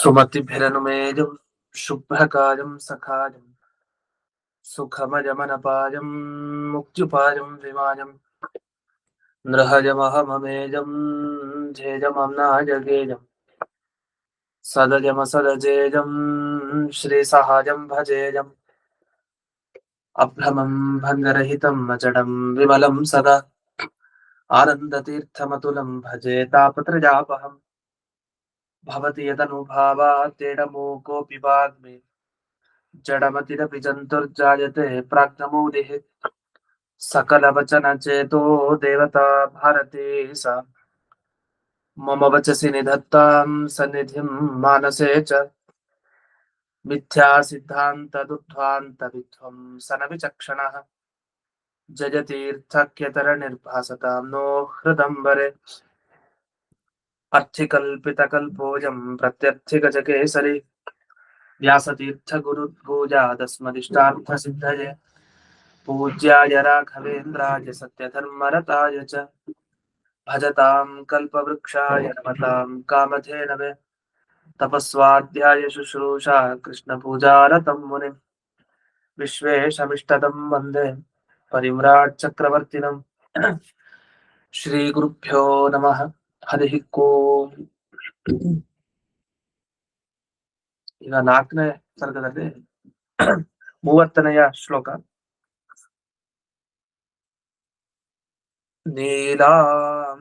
सुमतिभिरनुमेजं शुभ्रकाजं सखाजं सुखमजमनपाजं मुक्त्युपाजं विमाजं नृहजमहममेजं झेजमम्नाजगेजं सदजमसदजेजं श्रीसहाजं भजेजम् अभ्रमं भङ्गरहितं अजडं विमलं सदा आनन्दतीर्थमतुलं भजे तापत्रयापहम् भवति यदनुभावात् वाग्मे जडमतिरपि जन्तुर्जायते प्राज्ञमौलिः सकलवचनचेतो देवता भारती सा मम वचसि निधत्तां सन्निधिं मानसे च मिथ्यासिद्धान्तदुद्ध्वान्तविध्वंसनविचक्षणः जयतीर्थक्यतरनिर्भासतां नो हृदम्बरे अर्थिकल्पितकल्पोऽयं प्रत्यर्थिगजकेसरी व्यासतीर्थगुरुपूजादस्मदिष्टार्थसिद्धये पूज्याय राघवेन्द्राय सत्यधर्मरताय च भजतां कल्पवृक्षाय नमतां कामधेनवे तपस्वाध्याय शुश्रूषा कृष्णपूजारतं मुनिं विश्वेशमिष्टदं वन्दे परिम्राट् चक्रवर्तिनं श्रीगुरुभ्यो नमः हरिः ओम् ಈಗ 4ನೇ ಸರ್ಗದಲ್ಲಿ 30ನೆಯ ಶ್ಲೋಕ ನೀಲಾಂ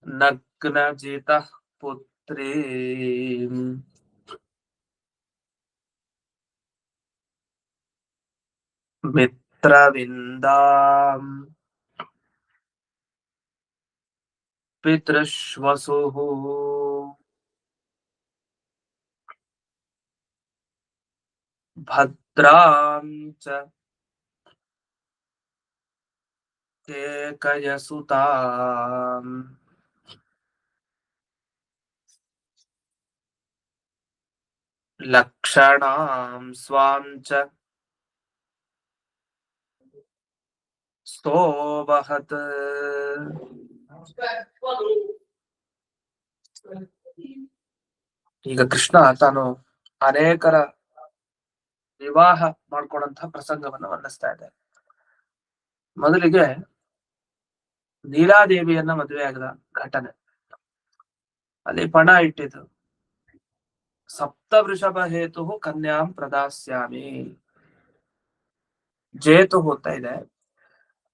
ನಗ್ನಜಿತಃ ಪುತ್ರೀಂ ಮಿತ್ರವಿಂದಾಂ ಪಿತೃಶ್ವಸುಃ ಭದ್ರಾಂ ಚ ಕೇಕಯಸುತಾಂ ಲಕ್ಷಣಾಂ ಸ್ವಾಂ ಚ ಸ್ತೋವಹತ್. ಈಗ ಕೃಷ್ಣ ತಾನು ಅನೇಕರ ವಿವಾಹ ಮಾಡ್ಕೊಂಡಂತಹ ಪ್ರಸಂಗವನ್ನು ವರ್ಣಿಸ್ತಾ ಇದ್ದಾರೆ. ಮೊದಲಿಗೆ ನೀಲಾದೇವಿಯನ್ನ ಮದುವೆ ಆಗದ ಘಟನೆ, ಅಲ್ಲಿ ಪಣ ಇಟ್ಟಿದ್ದು ಸಪ್ತ ವೃಷಭ ಹೇತು ಕನ್ಯಾಂ ಪ್ರದಾಸ್ಯಾಮಿ. ಜೇತು ಹೋಗ್ತಾ ಇದೆ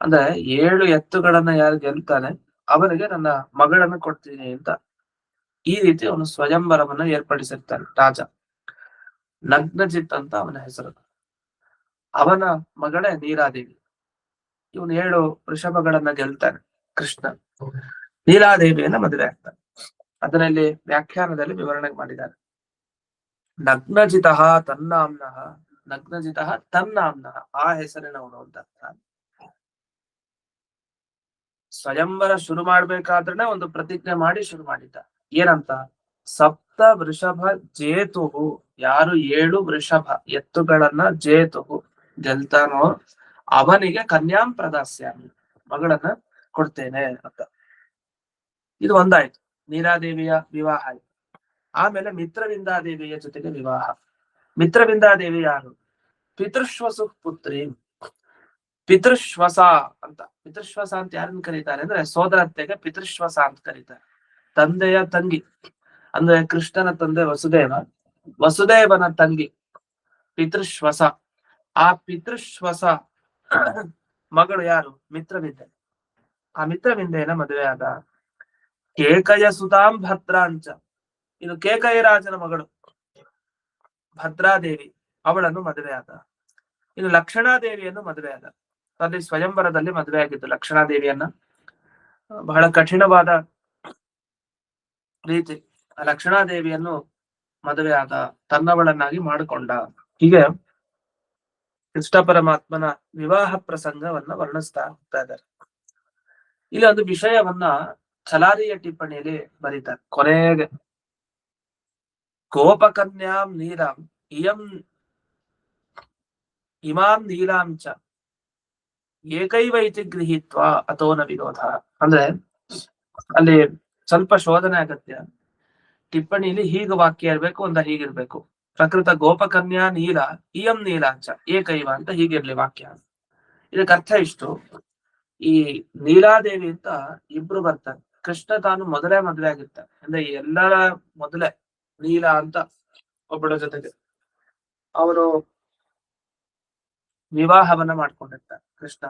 ಅಂದ್ರೆ 7 ಎತ್ತುಗಳನ್ನ ಯಾರು ಗೆಲ್ತಾನೆ ಅವನಿಗೆ ನನ್ನ ಮಗಳನ್ನು ಕೊಡ್ತೀನಿ ಅಂತ ಈ ರೀತಿ ಅವನು ಸ್ವಯಂವರವನ್ನ ಏರ್ಪಡಿಸಿರ್ತಾನೆ ರಾಜ. ನಗ್ನಜಿತ್ ಅಂತ ಅವನ ಹೆಸರು. ಅವನ ಮಗಳೇ ನೀಲಾದೇವಿ. ಇವನು 7 ವೃಷಭಗಳನ್ನ ಗೆಲ್ತಾನೆ ಕೃಷ್ಣ. ನೀಲಾದೇವಿಯನ್ನ ಮದುವೆ ಆಗ್ತಾನೆ. ಅದರಲ್ಲಿ ವ್ಯಾಖ್ಯಾನದಲ್ಲಿ ವಿವರಣೆ ಮಾಡಿದ್ದಾರೆ. ನಗ್ನಜಿತಃ ತನ್ನಾಮ್ನಃ, ನಗ್ನಜಿತಃ ತನ್ನಾಮ್ನಃ, ಆ ಹೆಸರಿನವನು ಅಂತ. ಸ್ವಯಂವರ ಶುರು ಮಾಡ್ಬೇಕಾದ್ರೆ ಒಂದು ಪ್ರತಿಜ್ಞೆ ಮಾಡಿ ಶುರು ಮಾಡಿದ್ದ. ಏನಂತ? ಸಪ್ತ ವೃಷಭ ಜೇತುಹು, ಯಾರು 7 ವೃಷಭ ಎತ್ತುಗಳನ್ನ ಜೇತುಹು ಗೆಲ್ತಾನೋ ಅವನಿಗೆ ಕನ್ಯಾಂ ಪ್ರದಾಸ್ಯಾಮಿ, ಮಗಳನ್ನ ಕೊಡ್ತೇನೆ ಅಂತ. ಇದು ಒಂದಾಯ್ತು, ನೀಲಾದೇವಿಯ ವಿವಾಹ ಆಯ್ತು. ಆಮೇಲೆ ಮಿತ್ರವಿಂದಾದೇವಿಯ ಜೊತೆಗೆ ವಿವಾಹ. ಮಿತ್ರವಿಂದಾದೇವಿ ಯಾರು? ಪಿತೃಶ್ವಸು ಪುತ್ರಿ. ಪಿತೃಶ್ವಸ ಅಂತ, ಪಿತೃಶ್ವಸ ಅಂತ ಯಾರನ್ನು ಕರೀತಾರೆ ಅಂದ್ರೆ ಸೋದರತ್ತೆಗೆ ಪಿತೃಶ್ವಸ ಅಂತ ಕರೀತಾರೆ. ತಂದೆಯ ತಂಗಿ ಅಂದ್ರೆ ಕೃಷ್ಣನ ತಂದೆ ವಸುದೇವ, ವಸುದೇವನ ತಂಗಿ ಪಿತೃಶ್ವಸ. ಆ ಪಿತೃಶ್ವಸ ಮಗಳು ಯಾರು? ಮಿತ್ರವಿಂದೆ. ಆ ಮಿತ್ರವಿಂದೆಯನ್ನ ಮದುವೆ ಆದ. ಕೇಕಯ ಸುತಾಂ ಭದ್ರಾಂಚ, ಇದು ಕೇಕಯ ರಾಜನ ಮಗಳು ಭದ್ರಾದೇವಿ, ಅವಳನ್ನು ಮದುವೆ ಆದ. ಇನ್ನು ಲಕ್ಷಣಾದೇವಿಯನ್ನು ಮದುವೆ ಆದ. ಅಲ್ಲಿ ಸ್ವಯಂವರದಲ್ಲಿ ಮದುವೆ ಆಗಿದ್ದು ಲಕ್ಷಣಾದೇವಿಯನ್ನ. ಬಹಳ ಕಠಿಣವಾದ ರೀತಿ ಆ ಲಕ್ಷಣಾದೇವಿಯನ್ನು ಮದುವೆ ಆದ, ತನ್ನವಳನ್ನಾಗಿ ಮಾಡಿಕೊಂಡ. ಹೀಗೆ ಕೃಷ್ಣ ಪರಮಾತ್ಮನ ವಿವಾಹ ಪ್ರಸಂಗವನ್ನ ವರ್ಣಿಸ್ತಾ ಹೋಗ್ತಾ ಇದ್ದಾರೆ. ಇಲ್ಲಿ ಒಂದು ವಿಷಯವನ್ನ ಛಲಾರಿಯ ಟಿಪ್ಪಣಿಯಲ್ಲಿ ಬರೀತಾರೆ ಕೊನೆಗೆ. ಗೋಪಕನ್ಯಾಂ ನೀಲಾಂ ಇಮಾಂ ನೀಲಾಂಚ ಏಕೈವ ಇತಿ ಗೃಹೀತ್ವ ಅಥೋ ನ ವಿರೋಧ. ಅಂದ್ರೆ ಅಲ್ಲಿ ಸ್ವಲ್ಪ ಶೋಧನೆ ಅಗತ್ಯ. ಟಿಪ್ಪಣಿಲಿ ಹೀಗೆ ವಾಕ್ಯ ಇರ್ಬೇಕು, ಒಂದ ಹೀಗಿರ್ಬೇಕು. ಪ್ರಕೃತ ಗೋಪಕನ್ಯಾ ನೀಲ ಇಯಂ ನೀಲಾಂಚ ಏಕೈವ ಅಂತ ಹೀಗಿರ್ಲಿ ವಾಕ್ಯ. ಇದಕ್ಕೆ ಅರ್ಥ ಇಷ್ಟು, ಈ ನೀಲಾದೇವಿ ಅಂತ ಇಬ್ರು ಬರ್ತಾರೆ. ಕೃಷ್ಣ ತಾನು ಮೊದಲೇ ಮದುವೆ ಆಗಿರ್ತಾರೆ, ಅಂದ್ರೆ ಎಲ್ಲರ ಮೊದಲೇ ನೀಲ ಅಂತ ಒಬ್ಬಳ ಜೊತೆಗೆ ಅವರು ವಿವಾಹವನ್ನ ಮಾಡ್ಕೊಂಡಿರ್ತಾರೆ ಕೃಷ್ಣ.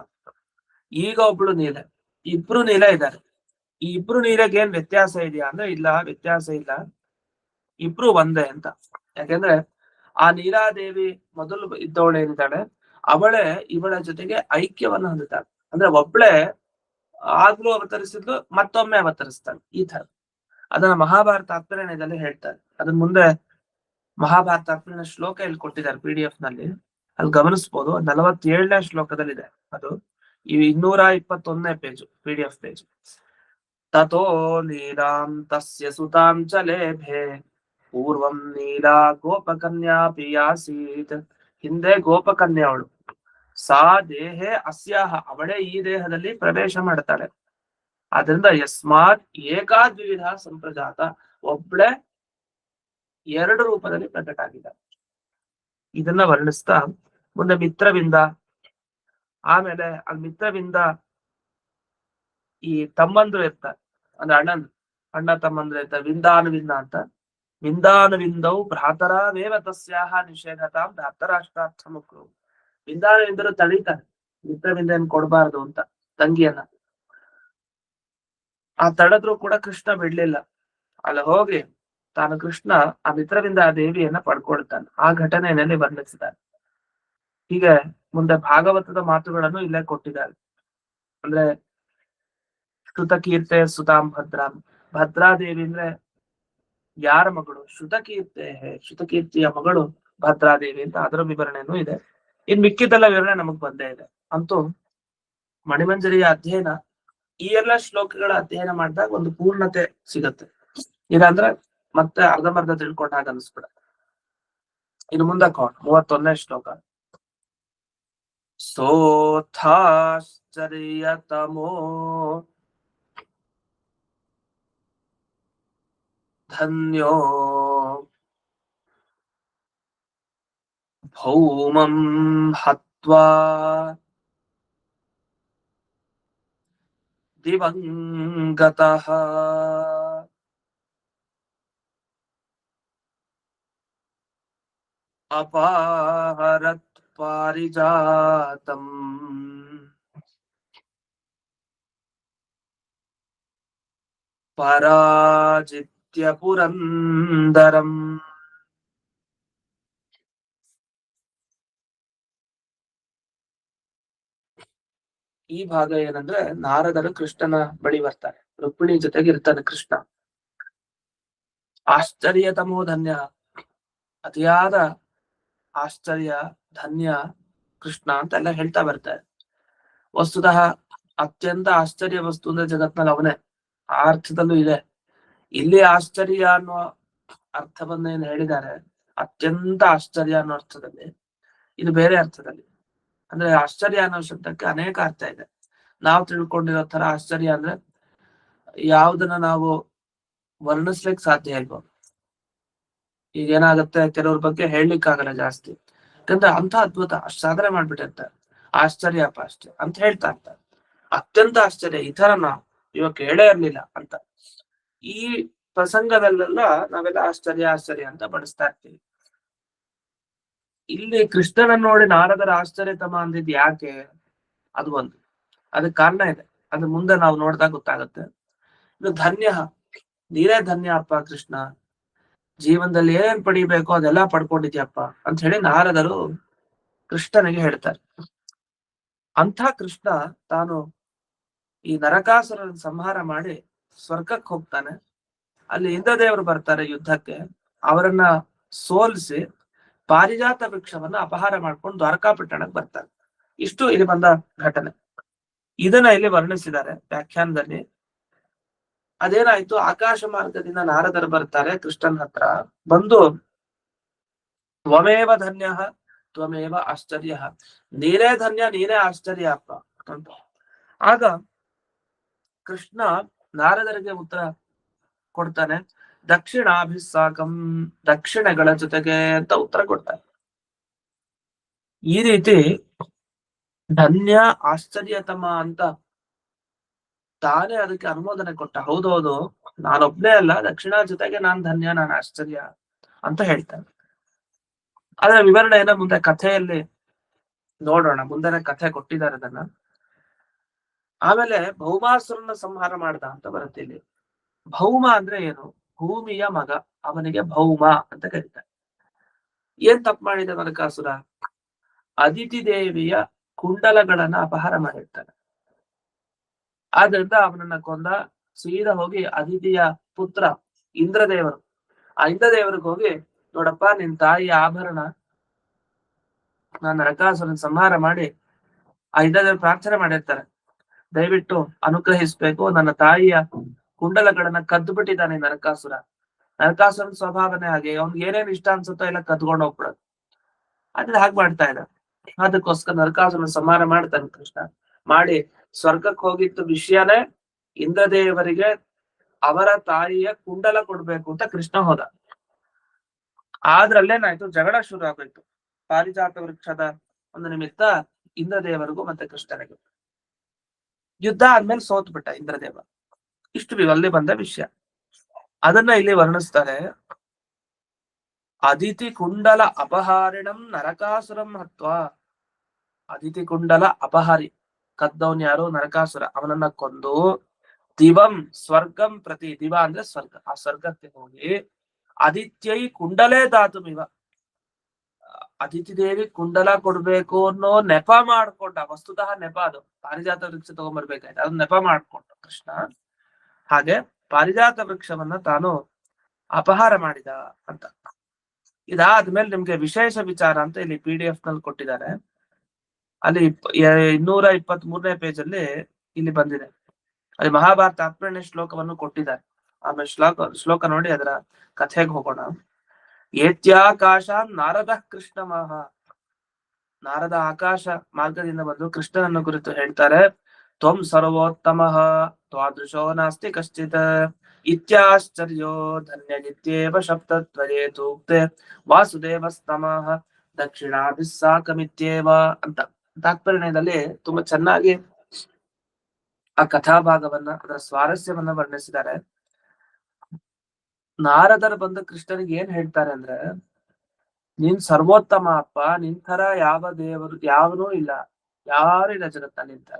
ಈಗ ಒಬ್ಳು ನೀಲ, ಇಬ್ರು ನೀಲ ಇದ್ದಾರೆ. ಈ ಇಬ್ರು ನೀಲಗೆ ಏನ್ ವ್ಯತ್ಯಾಸ ಇದೆಯಾ ಅಂದ್ರೆ ಇಲ್ಲ, ವ್ಯತ್ಯಾಸ ಇಲ್ಲ, ಇಬ್ರು ಒಂದೇ ಅಂತ. ಯಾಕೆಂದ್ರೆ ಆ ನೀಲಾದೇವಿ ಮೊದಲು ಇದ್ದವಳೇನಿದ್ದಾಳೆ ಅವಳೇ ಇವಳ ಜೊತೆಗೆ ಐಕ್ಯವನ್ನ ಹೊಂದುತ್ತಾಳೆ. ಅಂದ್ರೆ ಒಬ್ಳೆ ಆಗ್ಲೂ ಅವತರಿಸಿದ್ಲು, ಮತ್ತೊಮ್ಮೆ ಅವತರಿಸ್ತಾಳೆ, ಈ ತರ. ಅದನ್ನ ಮಹಾಭಾರತ ಅರ್ಥನೇದಲ್ಲಿ ಹೇಳ್ತಾರೆ. ಅದನ್ನ ಮುಂದೆ ಮಹಾಭಾರತ ಅರ್ಥನ ಶ್ಲೋಕ ಇಲ್ಲಿ ಕೊಟ್ಟಿದ್ದಾರೆ PDF ನಲ್ಲಿ, ಅಲ್ಲಿ ಗಮನಿಸಬಹುದು. 47ನೇ ಶ್ಲೋಕದಲ್ಲಿದೆ ಅದು. ಈ 221ನೇ ಪೇಜ್ PDF ಪೇಜ್. ತಥೋ ನೀಲಾಂ ತಸ್ಯ ಸುತಾಂ ಚ ಲೇಭೆ ಪೂರ್ವಂ ನೀಲಾ ಗೋಪಕನ್ಯಾಪಿ ಆಸೀತ್. ಹಿಂದೆ ಗೋಪಕನ್ಯಾ ಅವಳು, ಸಾ ದೇಹೇ ಅಸ್ಯಾಹ, ಅವಳೇ ಈ ದೇಹದಲ್ಲಿ ಪ್ರವೇಶ ಮಾಡ್ತಾಳೆ. ಆದ್ರಿಂದ ಯಸ್ಮಾತ್ ಏಕಾದ್ವಿಧ ಸಂಪ್ರಜಾತ, ಒಬ್ಳೆ ಎರಡು ರೂಪದಲ್ಲಿ ಪ್ರಕಟ ಆಗಿದ್ದಾರೆ. ಇದನ್ನ ವರ್ಣಿಸ್ತಾ ಮುಂದೆ ಮಿತ್ರವಿಂದ, ಆಮೇಲೆ ಅಲ್ಲಿ ಮಿತ್ರವಿಂದ ಈ ತಮ್ಮಂದ್ರು ಇರ್ತಾರೆ, ಅಂದ್ರೆ ಅಣ್ಣ ತಮ್ಮಂದ್ರು ಇರ್ತಾರೆ. ವಿಂದಾನುವಿಂದ ಅಂತ, ವಿಂದಾನುವಿಂದವು ಭ್ರಾತರಾವೇವ ತಸ್ಯಾಹ ನಿಷೇಧತಾಂ ಧಾತರಾಷ್ಟ್ರಾರ್ಥ ಮುಖ್ರು. ವಿಂದಾನುವಿಂದರು ತಡೀತಾರೆ ಮಿತ್ರವಿಂದ ಏನ್ ಕೊಡಬಾರ್ದು ಅಂತ ತಂಗಿಯನ್ನ. ಆ ತಡೆದ್ರು ಕೂಡ ಕೃಷ್ಣ ಬಿಡ್ಲಿಲ್ಲ. ಅಲ್ಲಿ ಹೋಗಿ ತಾನು ಕೃಷ್ಣ ಆ ಮಿತ್ರವಿಂದ ಆ ದೇವಿಯನ್ನ ಪಡ್ಕೊಳ್ತಾನೆ. ಆ ಘಟನೆಯಲ್ಲಿ ವರ್ಣಿಸಿದ್ದಾರೆ. ಹೀಗೆ ಮುಂದೆ ಭಾಗವತದ ಮಾತುಗಳನ್ನು ಇಲ್ಲೇ ಕೊಟ್ಟಿದ್ದಾರೆ. ಅಂದ್ರೆ ಶ್ರುತಕೀರ್ತೆ ಸುತಾಂ ಭದ್ರಾಂ, ಭದ್ರಾದೇವಿ ಅಂದ್ರೆ ಯಾರ ಮಗಳು? ಶ್ರುತಕೀರ್ತೆ, ಶ್ರುತಕೀರ್ತಿಯ ಮಗಳು ಭದ್ರಾದೇವಿ ಅಂತ ಅದರ ವಿವರಣೆನೂ ಇದೆ. ಇನ್ ಮಿಕ್ಕಿದ್ದೆಲ್ಲ ವಿವರಣೆ ನಮಗ್ ಬಂದೇ ಇದೆ. ಅಂತೂ ಮಣಿಮಂಜರಿಯ ಅಧ್ಯಯನ, ಈ ಎಲ್ಲ ಶ್ಲೋಕಗಳ ಅಧ್ಯಯನ ಮಾಡಿದಾಗ ಒಂದು ಪೂರ್ಣತೆ ಸಿಗತ್ತೆ. ಇದಂದ್ರೆ ಮತ್ತೆ ಅರ್ಧಮರ್ಧ ತಿಳ್ಕೊಂಡಾಗ ಅನ್ಸ್ಬಿಡ. ಇನ್ನು ಮುಂದಕ್ಕೆ 31ನೇ ಶ್ಲೋಕ. ಸೋಥಾಶ್ಚರ್ಯತಮೋ ಧನ್ಯೋ ಭೌಮಂ ಹತ್ವಾ ದಿವಂಗತಃ ಅಪಾಹರತ್ ಪಾರಿಜಾತಂ ಪರಾಜಿತ್ಯ ಪುರಂದರಂ. ಈ ಭಾಗ ಏನಂದ್ರೆ ನಾರದರು ಕೃಷ್ಣನ ಬಳಿ ಬರ್ತಾರೆ, ರುಕ್ಮಿಣಿ ಜೊತೆಗೆ ಇರ್ತಾನೆ ಕೃಷ್ಣ. ಆಶ್ಚರ್ಯತಮೋ ಧನ್ಯ, ಅತಿಯಾದ ಆಶ್ಚರ್ಯ ಧನ್ಯ ಕೃಷ್ಣ ಅಂತೆಲ್ಲ ಹೇಳ್ತಾ ಬರ್ತಾರೆ. ವಸ್ತುತಃ ಅತ್ಯಂತ ಆಶ್ಚರ್ಯ ವಸ್ತು ಅಂದ್ರೆ ಜಗತ್ನಲ್ಲಿ ಅವನೇ, ಆ ಅರ್ಥದಲ್ಲೂ ಇದೆ. ಇಲ್ಲಿ ಆಶ್ಚರ್ಯ ಅನ್ನೋ ಅರ್ಥವನ್ನೇನು ಹೇಳಿದ್ದಾರೆ, ಅತ್ಯಂತ ಆಶ್ಚರ್ಯ ಅನ್ನೋ ಅರ್ಥದಲ್ಲಿ, ಇದು ಬೇರೆ ಅರ್ಥದಲ್ಲಿ. ಅಂದ್ರೆ ಆಶ್ಚರ್ಯ ಅನ್ನೋ ಶಬ್ದಕ್ಕೆ ಅನೇಕ ಅರ್ಥ ಇದೆ. ನಾವು ತಿಳ್ಕೊಂಡಿರೋ ತರ ಆಶ್ಚರ್ಯ ಅಂದ್ರೆ ಯಾವ್ದನ್ನ ನಾವು ವರ್ಣಿಸ್ಲಿಕ್ಕೆ ಸಾಧ್ಯ ಇಲ್ವೋ. ಈಗ ಏನಾಗುತ್ತೆ, ಕೆಲವ್ರ ಬಗ್ಗೆ ಹೇಳಲಿಕ್ಕಾಗಲ್ಲ ಜಾಸ್ತಿ, ಯಾಕಂದ್ರೆ ಅಂತ ಅದ್ಭುತ, ಅಷ್ಟು ಸಾಧನೆ ಮಾಡ್ಬಿಟ್ಟಿರ್ತಾರೆ. ಆಶ್ಚರ್ಯಪ್ಪ ಅಷ್ಟೇ ಅಂತ ಹೇಳ್ತಾ ಇರ್ತಾರೆ. ಅತ್ಯಂತ ಆಶ್ಚರ್ಯ, ಈ ತರ ಇವಾಗ ಕೇಳೇ ಇರ್ಲಿಲ್ಲ ಅಂತ. ಈ ಪ್ರಸಂಗದಲ್ಲೆಲ್ಲ ನಾವೆಲ್ಲ ಆಶ್ಚರ್ಯ ಆಶ್ಚರ್ಯ ಅಂತ ಬಡಿಸ್ತಾ ಇರ್ತೀವಿ. ಇಲ್ಲಿ ಕೃಷ್ಣನ ನೋಡಿ ನಾರದರ ಆಶ್ಚರ್ಯತಮ ಅಂದಿದ್ ಯಾಕೆ? ಅದು ಒಂದು, ಅದಕ್ಕೆ ಕಾರಣ ಇದೆ. ಅದು ಮುಂದೆ ನಾವು ನೋಡಿದಾಗ ಗೊತ್ತಾಗುತ್ತೆ. ಇದು ಧನ್ಯ, ನೀರೇ ಧನ್ಯ ಅಪ್ಪ ಕೃಷ್ಣ, ಜೀವನದಲ್ಲಿ ಏನ್ ಪಡಿಬೇಕೋ ಅದೆಲ್ಲ ಪಡ್ಕೊಂಡಿದ್ಯಪ್ಪ ಅಂತ ಹೇಳಿ ನಾರದರು ಕೃಷ್ಣನಿಗೆ ಹೇಳ್ತಾರೆ. ಅಂಥ ಕೃಷ್ಣ ತಾನು ಈ ನರಕಾಸುರನ ಸಂಹಾರ ಮಾಡಿ ಸ್ವರ್ಗಕ್ಕೆ ಹೋಗ್ತಾನೆ. ಅಲ್ಲಿ ಇಂದ್ರದೇವರು ಬರ್ತಾರೆ ಯುದ್ಧಕ್ಕೆ, ಅವರನ್ನ ಸೋಲಿಸಿ ಪಾರಿಜಾತ ವೃಕ್ಷವನ್ನ ಅಪಹಾರ ಮಾಡ್ಕೊಂಡು ದ್ವಾರಕಾಪಟ್ಟಣಕ್ಕೆ ಬರ್ತಾರೆ. ಇಷ್ಟು ಇಲ್ಲಿ ಬಂದ ಘಟನೆ. ಇದನ್ನ ಇಲ್ಲಿ ವರ್ಣಿಸಿದ್ದಾರೆ ವ್ಯಾಖ್ಯಾನದಲ್ಲಿ. ಅದೇನಾಯ್ತು, ಆಕಾಶ ಮಾರ್ಗದಿಂದ ನಾರದರು ಬರ್ತಾರೆ ಕೃಷ್ಣನ್ ಹತ್ರ. ಬಂದು ತ್ವಮೇವ ಧನ್ಯ ತ್ವಮೇವ ಆಶ್ಚರ್ಯ, ನೀನೇ ಧನ್ಯ ನೀನೇ ಆಶ್ಚರ್ಯ ಅಪ್ಪ ಅಂತ. ಆಗ ಕೃಷ್ಣ ನಾರದರಿಗೆ ಉತ್ತರ ಕೊಡ್ತಾನೆ. ದಕ್ಷಿಣಾಭಿಸ್ಸಾಕಂ, ದಕ್ಷಿಣೆಗಳ ಜೊತೆಗೆ ಅಂತ ಉತ್ತರ ಕೊಡ್ತಾನೆ. ಈ ರೀತಿ ಧನ್ಯ ಆಶ್ಚರ್ಯತಮ ಅಂತ ತಾನೇ ಅದಕ್ಕೆ ಅನುಮೋದನೆ ಕೊಟ್ಟ. ಹೌದೌದು, ನಾನೊಬ್ನೇ ಅಲ್ಲ, ದಕ್ಷಿಣ ಜೊತೆಗೆ ನಾನ್ ಧನ್ಯ, ನಾನು ಆಶ್ಚರ್ಯ ಅಂತ ಹೇಳ್ತಾನೆ. ಅದರ ವಿವರಣೆಯನ್ನ ಮುಂದೆ ಕಥೆಯಲ್ಲಿ ನೋಡೋಣ. ಮುಂದೆನೆ ಕಥೆ ಕೊಟ್ಟಿದ್ದಾರೆ ಅದನ್ನ. ಆಮೇಲೆ ಭೌಮಾಸುರನ ಸಂಹಾರ ಮಾಡ್ದ ಅಂತ ಬರುತ್ತೆ ಇಲ್ಲಿ. ಭೌಮ ಅಂದ್ರೆ ಏನು? ಭೂಮಿಯ ಮಗ, ಅವನಿಗೆ ಭೌಮ ಅಂತ ಕರೀತಾರೆ. ಏನ್ ತಪ್ಪು ಮಾಡಿದ ನರಕಾಸುರ? ಅದಿತಿ ದೇವಿಯ ಕುಂಡಲಗಳನ್ನ ಅಪಹಾರ ಮಾಡಿರ್ತಾನೆ. ಆದ್ರಿಂದ ಅವನನ್ನ ಕೊಂದ. ಸೀದಾ ಹೋಗಿ ಅದಿತಿಯ ಪುತ್ರ ಇಂದ್ರದೇವರು, ಆ ಇಂದ್ರದೇವರಿಗೆ ಹೋಗಿ, ನೋಡಪ್ಪ, ನಿನ್ ತಾಯಿಯ ಆಭರಣ ನಾನು ನರಕಾಸುರನ ಸಂಹಾರ ಮಾಡಿ, ಆ ಇಂದ್ರದೇವರು ಪ್ರಾರ್ಥನೆ ಮಾಡಿರ್ತಾರೆ, ದಯವಿಟ್ಟು ಅನುಗ್ರಹಿಸ್ಬೇಕು, ನನ್ನ ತಾಯಿಯ ಕುಂಡಲಗಳನ್ನ ಕದ್ದು ಬಿಟ್ಟಿದ್ದಾನೆ ನರಕಾಸುರ. ನರಕಾಸುರನ ಸ್ವಭಾವನೆ ಹಾಗೆ, ಅವ್ನಿಗೆ ಏನೇನ್ ಇಷ್ಟ ಅನ್ಸುತ್ತೋ ಎಲ್ಲ ಕದ್ಕೊಂಡು ಹೋಗ್ಬಿಡೋದು. ಅದ್ರ ಹಾಗೆ ಮಾಡ್ತಾ ಇದ್ದ. ಅದಕ್ಕೋಸ್ಕರ ನರಕಾಸುರನ ಸಂಹಾರ ಮಾಡ್ತಾನೆ ಕೃಷ್ಣ. ಮಾಡಿ ಸ್ವರ್ಗಕ್ಕೆ ಹೋಗಿತ್ತು ವಿಷಯನೇ ಇಂದ್ರದೇವರಿಗೆ ಅವರ ತಾಯಿಯ ಕುಂಡಲ ಕೊಡ್ಬೇಕು ಅಂತ ಕೃಷ್ಣ ಹೋದ. ಆದ್ರಲ್ಲೇನಾಯ್ತು, ಜಗಳ ಶುರು ಆಗೋಯ್ತು. ಪಾರಿಜಾತ ವೃಕ್ಷದ ಒಂದು ನಿಮಿತ್ತ ಇಂದ್ರದೇವರಿಗೂ ಮತ್ತೆ ಕೃಷ್ಣನಿಗೂ ಯುದ್ಧ ಆದ್ಮೇಲೆ ಸೋತ್ ಬಿಟ್ಟ ಇಂದ್ರದೇವ. ಇಷ್ಟು ಅಲ್ಲಿ ಬಂದ ವಿಷಯ. ಅದನ್ನ ಇಲ್ಲಿ ವರ್ಣಿಸ್ತಾರೆ. ಅದಿತಿ ಕುಂಡಲ ಅಪಹಾರಿಣಂ ನರಕಾಸುರಂ ಹತ್ವ. ಅದಿತಿ ಕುಂಡಲ ಅಪಹಾರಿ, ಕದ್ದವನ್ ಯಾರು? ನರಕಾಸುರ. ಅವನನ್ನ ಕೊಂದು ದಿವಂ ಸ್ವರ್ಗಂ ಪ್ರತಿ, ದಿವ ಅಂದ್ರೆ ಸ್ವರ್ಗ, ಆ ಸ್ವರ್ಗಕ್ಕೆ ಹೋಗಿ ಆದಿತ್ಯೈ ಕುಂಡಲೇ ಧಾತುಮಿವ, ಅದಿತಿ ದೇವಿ ಕುಂಡಲ ಕೊಡ್ಬೇಕು ಅನ್ನೋ ನೆಪ ಮಾಡ್ಕೊಂಡ. ವಸ್ತುತಃ ನೆಪ ಅದು, ಪಾರಿಜಾತ ವೃಕ್ಷ ತಗೊಂಡ್ಬರ್ಬೇಕಾಯ್ತು, ಅದನ್ನ ನೆಪ ಮಾಡ್ಕೊಂಡ ಕೃಷ್ಣ. ಹಾಗೆ ಪಾರಿಜಾತ ವೃಕ್ಷವನ್ನ ತಾನು ಅಪಹಾರ ಮಾಡಿದ ಅಂತ. ಇದಾದ್ಮೇಲೆ ನಿಮ್ಗೆ ವಿಶೇಷ ವಿಚಾರ ಅಂತ ಇಲ್ಲಿ PDF ನಲ್ಲಿ ಕೊಟ್ಟಿದ್ದಾರೆ. ಅಲ್ಲಿ 223ನೇ ಪೇಜ್ ಅಲ್ಲಿ ಇಲ್ಲಿ ಬಂದಿದೆ. ಅಲ್ಲಿ ಮಹಾಭಾರತ ತಾತ್ಪರ್ಯ ಶ್ಲೋಕವನ್ನು ಕೊಟ್ಟಿದ್ದಾರೆ. ಆಮೇಲೆ ಶ್ಲೋಕ ನೋಡಿ ಅದರ ಕಥೆಗೆ ಹೋಗೋಣ. ಏತ್ಯಾಕಾಶ ನಾರದ ಕೃಷ್ಣ ಮಹ. ನಾರದ ಆಕಾಶ ಮಾರ್ಗದಿಂದ ಬಂದು ಕೃಷ್ಣನನ್ನು ಕುರಿತು ಹೇಳ್ತಾರೆ. ತ್ವಂ ಸರ್ವೋತ್ತಮ ತ್ವಾದೃಶೋ ನಾಸ್ತಿ ಕಶ್ಚಿತ್ ಇತ್ಯಾಶ್ಚರ್ಯೋ ಧನ್ಯ ನಿತ್ಯೇವ ಶಬ್ದತ್ವಯೇತೂಕ್ತೆ ವಾಸುದೇವಸ್ತಮಃ ದಕ್ಷಿಣಾಭಿಸ್ಸಾಕಮಿತ್ಯೇವ ಅಂತ ತಾತ್ಪರ್ಯದಲ್ಲಿ ತುಂಬಾ ಚೆನ್ನಾಗಿ ಆ ಕಥಾಭಾಗವನ್ನ, ಅದರ ಸ್ವಾರಸ್ಯವನ್ನ ವರ್ಣಿಸಿದ್ದಾರೆ. ನಾರದರು ಬಂದು ಕೃಷ್ಣನಿಗೆ ಏನ್ ಹೇಳ್ತಾರೆ ಅಂದ್ರೆ, ನೀನ್ ಸರ್ವೋತ್ತಮ ಅಪ್ಪ, ನಿಂತರ ಯಾವ ದೇವರು ಯಾವನೂ ಇಲ್ಲ, ಯಾರು ಇಲ್ಲ ಜಗತ್ತ ನಿಂತರ,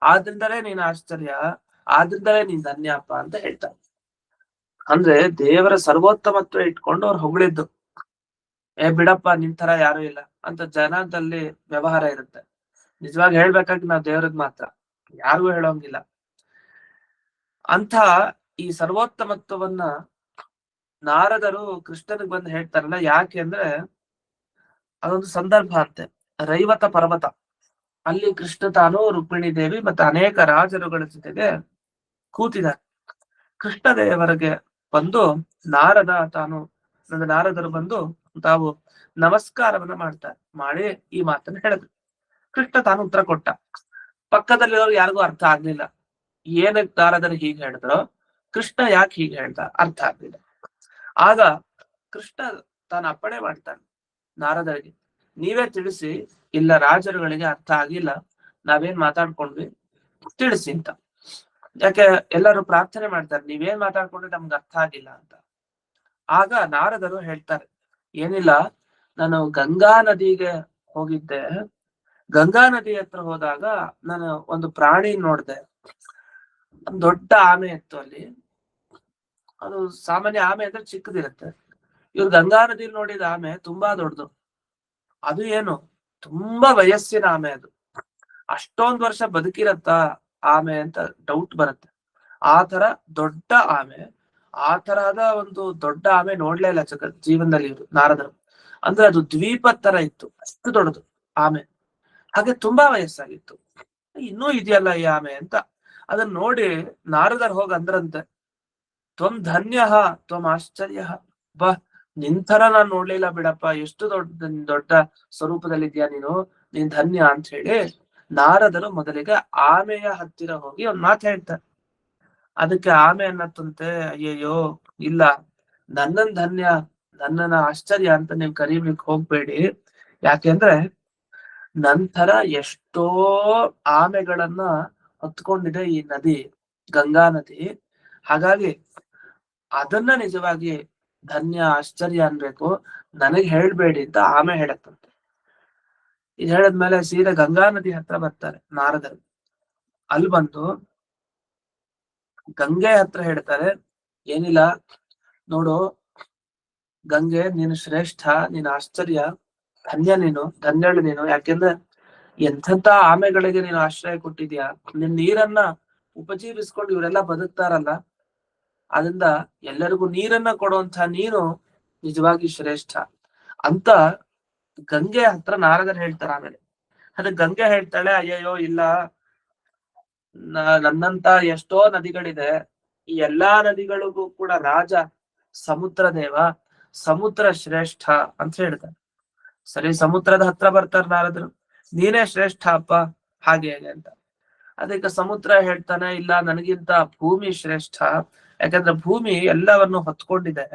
ಆದ್ರಿಂದಲೇ ನೀನ್ ಆಶ್ಚರ್ಯ, ಆದ್ರಿಂದಲೇ ನೀನ್ ಧನ್ಯ ಅಪ್ಪ ಅಂತ ಹೇಳ್ತಾರೆ. ಅಂದ್ರೆ ದೇವರ ಸರ್ವೋತ್ತಮತ್ವ ಇಟ್ಕೊಂಡು ಅವ್ರು ಹೊಗಳಿದ್ದು. ಬಿಡಪ್ಪ, ನಿಂತರ ಯಾರು ಇಲ್ಲ ಅಂತ ಜನದಲ್ಲಿ ವ್ಯವಹಾರ ಇರುತ್ತೆ. ನಿಜವಾಗಿ ಹೇಳ್ಬೇಕಾಗಿ ನಾವ್ ದೇವ್ರಿಗೆ ಮಾತ್ರ, ಯಾರಿಗೂ ಹೇಳೋಂಗಿಲ್ಲ ಅಂತ ಈ ಸರ್ವೋತ್ತಮತ್ವವನ್ನ ನಾರದರು ಕೃಷ್ಣನಿಗೆ ಬಂದು ಹೇಳ್ತಾರಲ್ಲ. ಯಾಕೆ ಅಂದ್ರೆ ಅದೊಂದು ಸಂದರ್ಭ ಅಂತೆ. ರೈವತ ಪರ್ವತ, ಅಲ್ಲಿ ಕೃಷ್ಣ ತಾನು ರುಕ್ಮಿಣಿ ದೇವಿ ಮತ್ತೆ ಅನೇಕ ರಾಜರುಗಳ ಜೊತೆಗೆ ಕೂತಿದ್ದಾರೆ. ಕೃಷ್ಣ ದೇವರಿಗೆ ಬಂದು ನಾರದರು ಬಂದು ತಾವು ನಮಸ್ಕಾರವನ್ನ ಮಾಡ್ತಾರೆ. ಮಾಡಿ ಈ ಮಾತನ್ನ ಹೇಳಿದ್ರು. ಕೃಷ್ಣ ತಾನು ಉತ್ತರ ಕೊಟ್ಟ. ಪಕ್ಕದಲ್ಲಿರೋರು ಯಾರಿಗೂ ಅರ್ಥ ಆಗ್ಲಿಲ್ಲ. ಏನಕ್ಕೆ ನಾರದರು ಹೀಗೆ ಹೇಳಿದ್ರು, ಕೃಷ್ಣ ಯಾಕೆ ಹೀಗೆ ಹೇಳ್ದ, ಅರ್ಥ ಆಗ್ಲಿಲ್ಲ. ಆಗ ಕೃಷ್ಣ ತಾನು ಅಪ್ಪಣೆ ಮಾಡ್ತಾನೆ ನಾರದರಿಗೆ, ನೀವೇ ತಿಳಿಸಿ, ಇಲ್ಲ ರಾಜರುಗಳಿಗೆ ಅರ್ಥ ಆಗಿಲ್ಲ, ನಾವೇನ್ ಮಾತಾಡ್ಕೊಂಡ್ವಿ ತಿಳಿಸಿ ಅಂತ. ಯಾಕೆ ಎಲ್ಲರೂ ಪ್ರಾರ್ಥನೆ ಮಾಡ್ತಾರೆ, ನೀವೇನ್ ಮಾತಾಡ್ಕೊಂಡ್ರೆ ನಮ್ಗೆ ಅರ್ಥ ಆಗಿಲ್ಲ ಅಂತ. ಆಗ ನಾರದರು ಹೇಳ್ತಾರೆ, ಏನಿಲ್ಲ, ನಾನು ಗಂಗಾ ನದಿಗೆ ಹೋಗಿದ್ದೆ. ಗಂಗಾ ನದಿ ಹತ್ರ ಹೋದಾಗ ನಾನು ಒಂದು ಪ್ರಾಣಿ ನೋಡ್ದೆ. ದೊಡ್ಡ ಆಮೆ ಇತ್ತು ಅಲ್ಲಿ. ಅದು ಸಾಮಾನ್ಯ ಆಮೆ ಅಂದ್ರೆ ಚಿಕ್ಕದಿರುತ್ತೆ. ಇವ್ರು ಗಂಗಾ ನದಿಯಲ್ಲಿ ನೋಡಿದ ಆಮೆ ತುಂಬಾ ದೊಡ್ಡದು. ಅದು ಏನು, ತುಂಬಾ ವಯಸ್ಸಿನ ಆಮೆ. ಅದು ಅಷ್ಟೊಂದ್ ವರ್ಷ ಬದುಕಿರತ್ತಾ ಆಮೆ ಅಂತ ಡೌಟ್ ಬರುತ್ತೆ. ಆ ತರ ದೊಡ್ಡ ಆಮೆ, ಆ ತರಹದ ಒಂದು ದೊಡ್ಡ ಆಮೆ ನೋಡ್ಲೇ ಇಲ್ಲ ಜೀವನದಲ್ಲಿ ಇವರು ನಾರದರು. ಅಂದ್ರೆ ಅದು ದ್ವೀಪ ತರ ಇತ್ತು, ಅಷ್ಟು ದೊಡ್ಡದು ಆಮೆ. ಹಾಗೆ ತುಂಬಾ ವಯಸ್ಸಾಗಿತ್ತು. ಇನ್ನೂ ಇದೆಯಲ್ಲ ಈ ಆಮೆ ಅಂತ ಅದನ್ನ ನೋಡಿ ನಾರದರು ಹೋಗಿ ಅಂದ್ರಂತೆ, ತ್ವಂ ಧನ್ಯ ತ್ವಂ ಆಶ್ಚರ್ಯ. ಬಾ, ನಿಂತರ ನಾನ್ ನೋಡ್ಲಿಲ್ಲ ಬಿಡಪ್ಪ, ಎಷ್ಟು ದೊಡ್ಡ ಸ್ವರೂಪದಲ್ಲಿದ್ಯಾ ನೀನ್ ಧನ್ಯ ಅಂತ ಹೇಳಿ ನಾರದರು ಮೊದಲಿಗೆ ಆಮೆಯ ಹತ್ತಿರ ಹೋಗಿ ಒಂದ್ ಮಾತು ಹೇಳ್ತಾರೆ. ಅದಕ್ಕೆ ಆಮೆ ಅನ್ನತ್ತಂತೆ, ಅಯ್ಯಯ್ಯೋ ಇಲ್ಲ, ನನ್ನನ್ ಧನ್ಯ, ನನ್ನನ್ನ ಆಶ್ಚರ್ಯ ಅಂತ ನೀವು ಕರಿಬೇಕು ಹೋಗ್ಬೇಡಿ. ಯಾಕೆಂದ್ರೆ ನಂತರ ಎಷ್ಟೋ ಆಮೆಗಳನ್ನ ಹೊತ್ಕೊಂಡಿದೆ ಈ ನದಿ, ಗಂಗಾ ನದಿ. ಹಾಗಾಗಿ ಅದನ್ನ ನಿಜವಾಗಿ ಧನ್ಯ ಆಶ್ಚರ್ಯ ಅನ್ಬೇಕು, ನನಗ್ ಹೇಳ್ಬೇಡಿ ಅಂತ ಆಮೆ ಹೇಳತ್ತಂತೆ. ಇದು ಹೇಳದ್ಮೇಲೆ ಸೀದಾ ಗಂಗಾ ನದಿ ಹತ್ರ ಬರ್ತಾರೆ ನಾರದರು. ಅಲ್ಲಿ ಬಂದು ಗಂಗೆ ಹತ್ರ ಹೇಳ್ತಾರೆ, ಏನಿಲ್ಲ ನೋಡು ಗಂಗೆ, ನೀನು ಶ್ರೇಷ್ಠ, ನೀನು ಆಶ್ಚರ್ಯ, ಧನ್ಯ ನೀನು, ಧನ್ಯಳು ನೀನು. ಯಾಕೆಂದ್ರೆ ಎಂಥೆಂತ ಆಮೆಗಳಿಗೆ ನೀನು ಆಶ್ರಯ ಕೊಟ್ಟಿದ್ಯಾ, ನಿನ್ ನೀರನ್ನ ಉಪಜೀವಿಸ್ಕೊಂಡು ಇವರೆಲ್ಲ ಬದುಕ್ತಾರಲ್ಲ, ಅದರಿಂದ ಎಲ್ಲರಿಗೂ ನೀರನ್ನ ಕೊಡುವಂತ ನೀನು ನಿಜವಾಗಿ ಶ್ರೇಷ್ಠ ಅಂತ ಗಂಗೆ ಹತ್ರ ನಾರದರು ಹೇಳ್ತಾರೆ. ಆಮೇಲೆ ಅದಕ್ಕೆ ಗಂಗೆ ಹೇಳ್ತಾಳೆ, ಅಯ್ಯಯ್ಯೋ ಇಲ್ಲ, ನನ್ನಂತ ಎಷ್ಟೋ ನದಿಗಳಿದೆ, ಈ ಎಲ್ಲಾ ನದಿಗಳಿಗೂ ಕೂಡ ರಾಜ ಸಮುದ್ರ ದೇವ, ಸಮುದ್ರ ಶ್ರೇಷ್ಠ ಅಂತ ಹೇಳ್ತಾರೆ. ಸರಿ, ಸಮುದ್ರದ ಹತ್ರ ಬರ್ತಾರೆ ನಾರದ್ರು, ನೀನೇ ಶ್ರೇಷ್ಠ ಅಪ್ಪ, ಹಾಗೆ ಹೇಗೆ ಅಂತ. ಅದಕ್ಕೆ ಸಮುದ್ರ ಹೇಳ್ತಾನೆ, ಇಲ್ಲ, ನನಗಿಂತ ಭೂಮಿ ಶ್ರೇಷ್ಠ, ಯಾಕಂದ್ರೆ ಭೂಮಿ ಎಲ್ಲವನ್ನು ಹೊತ್ಕೊಂಡಿದೆ,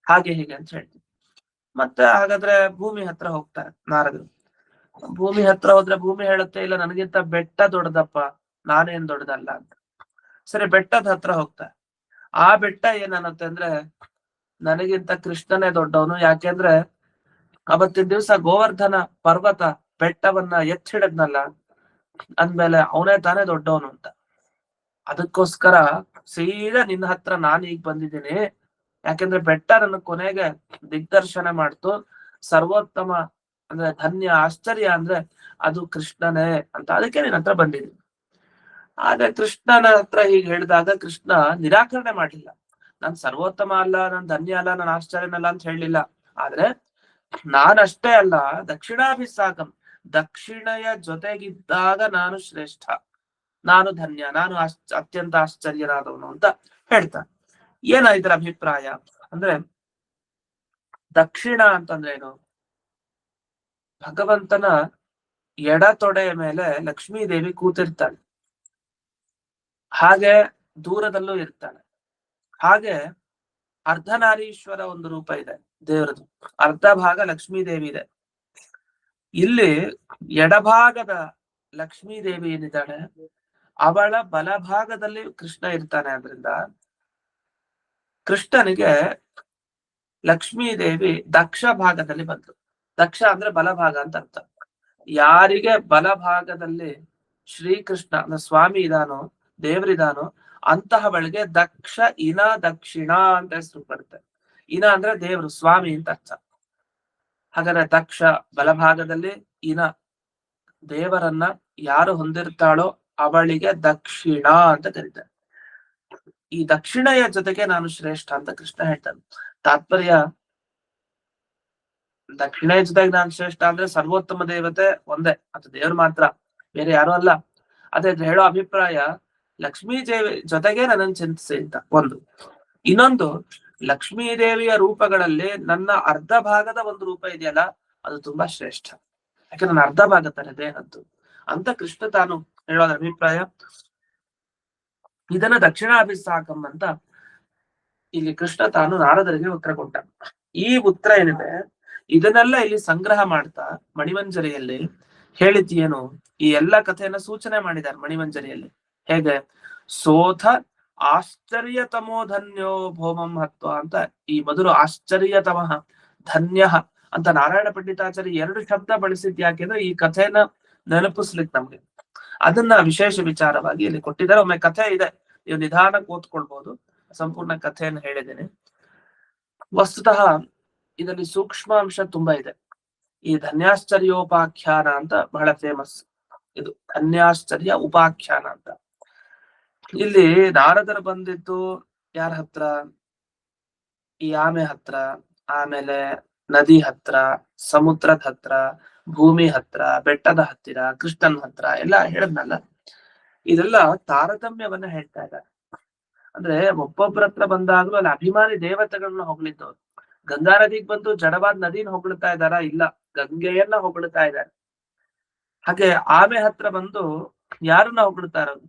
ಹಾಗೆ ಹೀಗೆ ಅಂತ ಹೇಳ್ತೀವಿ. ಮತ್ತೆ ಹಾಗಾದ್ರೆ ಭೂಮಿ ಹತ್ರ ಹೋಗ್ತಾರೆ ನಾರದ್ರು. ಭೂಮಿ ಹತ್ರ ಹೋದ್ರೆ ಭೂಮಿ ಹೇಳುತ್ತೆ, ಇಲ್ಲ, ನನಗಿಂತ ಬೆಟ್ಟ ದೊಡ್ಡದಪ್ಪ, ನಾನೇನ್ ದೊಡ್ಡದಲ್ಲ ಅಂತ. ಸರಿ, ಬೆಟ್ಟದ ಹತ್ರ ಹೋಗ್ತಾರೆ. ಆ ಬೆಟ್ಟ ಏನನ್ನತ್ತೆ ಅಂದ್ರೆ, ನನಗಿಂತ ಕೃಷ್ಣನೇ ದೊಡ್ಡವನು, ಯಾಕೆಂದ್ರೆ ಅವತ್ತಿನ ದಿವ್ಸ ಗೋವರ್ಧನ ಪರ್ವತ ಬೆಟ್ಟವನ್ನ ಎತ್ತಿಡದ್ನಲ್ಲ, ಅಂದ್ಮೇಲೆ ಅವನೇ ತಾನೇ ದೊಡ್ಡವನು ಅಂತ. ಅದಕ್ಕೋಸ್ಕರ ಸೀದಾ ನಿನ್ನ ಹತ್ರ ನಾನು ಈಗ ಬಂದಿದ್ದೀನಿ, ಯಾಕೆಂದ್ರೆ ಬೆಟ್ಟ ನನ್ನ ಕೊನೆಗೆ ದಿಗ್ದರ್ಶನ ಮಾಡ್ತು, ಸರ್ವೋತ್ತಮ ಅಂದ್ರೆ ಧನ್ಯ ಆಶ್ಚರ್ಯ ಅಂದ್ರೆ ಅದು ಕೃಷ್ಣನೇ ಅಂತ, ಅದಕ್ಕೆ ನಿನ್ನ ಹತ್ರ ಬಂದಿದ್ದೀನಿ. ಆದ್ರೆ ಕೃಷ್ಣನ ಹತ್ರ ಹೀಗೆ ಹೇಳಿದಾಗ ಕೃಷ್ಣ ನಿರಾಕರಣೆ ಮಾಡಲಿಲ್ಲ. ನಾನ್ ಸರ್ವೋತ್ತಮ ಅಲ್ಲ, ನಾನ್ ಧನ್ಯ ಅಲ್ಲ, ನಾನು ಆಶ್ಚರ್ಯನಲ್ಲ ಅಂತ ಹೇಳಲಿಲ್ಲ. ಆದ್ರೆ ನಾನಷ್ಟೇ ಅಲ್ಲ, ದಕ್ಷಿಣಾಭಿಸಾಕಂ, ದಕ್ಷಿಣೆಯ ಜೊತೆಗಿದ್ದಾಗ ನಾನು ಶ್ರೇಷ್ಠ, ನಾನು ಧನ್ಯ, ನಾನು ಅತ್ಯಂತ ಆಶ್ಚರ್ಯನಾದವನು ಅಂತ ಹೇಳ್ತಾನೆ. ಏನ ಇದರ ಅಭಿಪ್ರಾಯ ಅಂದ್ರೆ, ದಕ್ಷಿಣ ಅಂತಂದ್ರೆ ಏನು? ಭಗವಂತನ ಎಡ ತೊಡೆಯ ಮೇಲೆ ಲಕ್ಷ್ಮೀ ದೇವಿ ಕೂತಿರ್ತಾಳೆ, ಹಾಗೆ ದೂರದಲ್ಲೂ ಇರ್ತಾಳೆ. ಹಾಗೆ ಅರ್ಧನಾರೀಶ್ವರ ಒಂದು ರೂಪ ಇದೆ ದೇವರದು, ಅರ್ಧ ಭಾಗ ಲಕ್ಷ್ಮೀ ದೇವಿ ಇದೆ. ಇಲ್ಲಿ ಎಡಭಾಗದ ಲಕ್ಷ್ಮೀ ದೇವಿ ಏನಿದ್ದಾಳೆ, ಅವಳ ಬಲಭಾಗದಲ್ಲಿ ಕೃಷ್ಣ ಇರ್ತಾನೆ. ಆದ್ರಿಂದ ಕೃಷ್ಣನಿಗೆ ಲಕ್ಷ್ಮೀ ದೇವಿ ದಕ್ಷ ಭಾಗದಲ್ಲಿ ಬಂತು. ದಕ್ಷ ಅಂದ್ರೆ ಬಲಭಾಗ ಅಂತ ಅರ್ಥ. ಯಾರಿಗೆ ಬಲಭಾಗದಲ್ಲಿ ಶ್ರೀಕೃಷ್ಣ ಅಂದ್ರೆ ಸ್ವಾಮಿ ಇದಾನೋ, ದೇವರಿದಾನೋ, ಅಂತಹವಳಿಗೆ ದಕ್ಷ ಇನ ದಕ್ಷಿಣ ಅಂತ ಹೆಸರು ಬರುತ್ತೆ. ಇನ ಅಂದ್ರೆ ದೇವರು, ಸ್ವಾಮಿ ಅಂತ ಅರ್ಥ. ಹಾಗಾದ್ರೆ ದಕ್ಷ ಬಲಭಾಗದಲ್ಲಿ, ಇನ ದೇವರನ್ನ ಯಾರು ಹೊಂದಿರ್ತಾಳೋ ಅವಳಿಗೆ ದಕ್ಷಿಣ ಅಂತ ಕರೀತಾರೆ. ಈ ದಕ್ಷಿಣೆಯ ಜೊತೆಗೆ ನಾನು ಶ್ರೇಷ್ಠ ಅಂತ ಕೃಷ್ಣ ಹೇಳ್ತಾನೆ. ತಾತ್ಪರ್ಯ, ದಕ್ಷಿಣೆಯ ಜೊತೆಗೆ ನಾನು ಶ್ರೇಷ್ಠ ಅಂದ್ರೆ ಸರ್ವೋತ್ತಮ ದೇವತೆ ಒಂದೇ, ಅದು ದೇವ್ರು ಮಾತ್ರ, ಬೇರೆ ಯಾರು ಅಲ್ಲ. ಅದೇ ಹೇಳೋ ಅಭಿಪ್ರಾಯ, ಲಕ್ಷ್ಮೀ ದೇವಿ ಜೊತೆಗೆ ನನ್ನನ್ನು ಚಿಂತಿಸಿ ಅಂತ ಒಂದು. ಇನ್ನೊಂದು, ಲಕ್ಷ್ಮೀ ದೇವಿಯ ರೂಪಗಳಲ್ಲಿ ನನ್ನ ಅರ್ಧ ಭಾಗದ ಒಂದು ರೂಪ ಇದೆಯಲ್ಲ, ಅದು ತುಂಬಾ ಶ್ರೇಷ್ಠ, ಯಾಕೆ ನನ್ನ ಅರ್ಧ ಭಾಗ ತರ ದೇಹದ್ದು ಅಂತ ಕೃಷ್ಣ ತಾನು ಹೇಳೋದ ಅಭಿಪ್ರಾಯ. ಇದನ್ನ ದಕ್ಷಿಣಾಭಿಸಾಕಂ ಅಂತ ಇಲ್ಲಿ ಕೃಷ್ಣ ತಾನು ನಾರದರಿಗೆ ಉತ್ತರ ಕೊಟ್ಟ. ಈ ಉತ್ತರ ಏನಿದೆ ಇದನ್ನೆಲ್ಲ ಇಲ್ಲಿ ಸಂಗ್ರಹ ಮಾಡ್ತಾ ಮಣಿಮಂಜರಿಯಲ್ಲಿ ಹೇಳಿದ್ದೇನು, ಈ ಎಲ್ಲ ಕಥೆಯನ್ನ ಸೂಚನೆ ಮಾಡಿದ್ದಾರೆ ಮಣಿಮಂಜರಿಯಲ್ಲಿ. ಹೇಗೆ? ಸೋಥ ಆಶ್ಚರ್ಯತಮೋ ಧನ್ಯೋ ಭೌಮಂ ಹತ್ವ ಅಂತ, ಈ ಮೊದಲು ಆಶ್ಚರ್ಯತಮಃ ಧನ್ಯ ಅಂತ ನಾರಾಯಣ ಪಂಡಿತಾಚಾರ್ಯ ಎರಡು ಶಬ್ದ ಬಳಸಿದ್ ಯಾಕೆಂದ್ರೆ ಈ ಕಥೆಯನ್ನ ನೆನಪಿಸ್ಲಿಕ್ಕೆ ನಮ್ಗೆ. ಅದನ್ನ ವಿಶೇಷ ವಿಚಾರವಾಗಿ ಇಲ್ಲಿ ಕೊಟ್ಟಿದ್ದಾರೆ. ಒಮ್ಮೆ ಕಥೆ ಇದೆ, ನೀವು ನಿಧಾನಕ್ಕೆ ಓದ್ಕೊಳ್ಬಹುದು, ಸಂಪೂರ್ಣ ಕಥೆಯನ್ನು ಹೇಳಿದ್ದೇನೆ. ವಸ್ತುತಃ ಇದರಲ್ಲಿ ಸೂಕ್ಷ್ಮ ಅಂಶ ತುಂಬಾ ಇದೆ. ಈ ಧನ್ಯಾಶ್ಚರ್ಯೋಪಾಖ್ಯಾನ ಅಂತ ಬಹಳ ಫೇಮಸ್, ಇದು ಧನ್ಯಾಶ್ಚರ್ಯ ಉಪಾಖ್ಯಾನ ಅಂತ. ಇಲ್ಲಿ ನಾರದರು ಬಂದಿದ್ದು ಯಾರ ಹತ್ರ? ಈ ಆಮೆ ಹತ್ರ, ಆಮೇಲೆ ನದಿ ಹತ್ರ, ಸಮುದ್ರದ ಹತ್ರ, ಭೂಮಿ ಹತ್ರ, ಬೆಟ್ಟದ ಹತ್ತಿರ, ಕೃಷ್ಣನ ಹತ್ರ ಎಲ್ಲ ಹೇಳದ್ನಲ್ಲ. ಇದೆಲ್ಲ ತಾರತಮ್ಯವನ್ನ ಹೇಳ್ತಾ ಇದ್ದಾರೆ. ಅಂದ್ರೆ ಒಬ್ಬೊಬ್ಬರ ಹತ್ರ ಬಂದಾಗ್ಲೂ ಅಲ್ಲಿ ಅಭಿಮಾನಿ ದೇವತೆಗಳನ್ನ ಹೊಗಳಿದ್ದವ್ರು. ಗಂಗಾ ನದಿಗೆ ಬಂದು ಜಡವಾದ ನದಿನ ಹೊಗಳ್ತಾ ಇದ್ದಾರ? ಇಲ್ಲ, ಗಂಗೆಯನ್ನ ಹೊಗಳ್ತಾ ಇದ್ದಾರೆ. ಹಾಗೆ ಆಮೆ ಹತ್ರ ಬಂದು ಯಾರನ್ನ ಹೊಗಳ್ತಾ ಇರೋದು?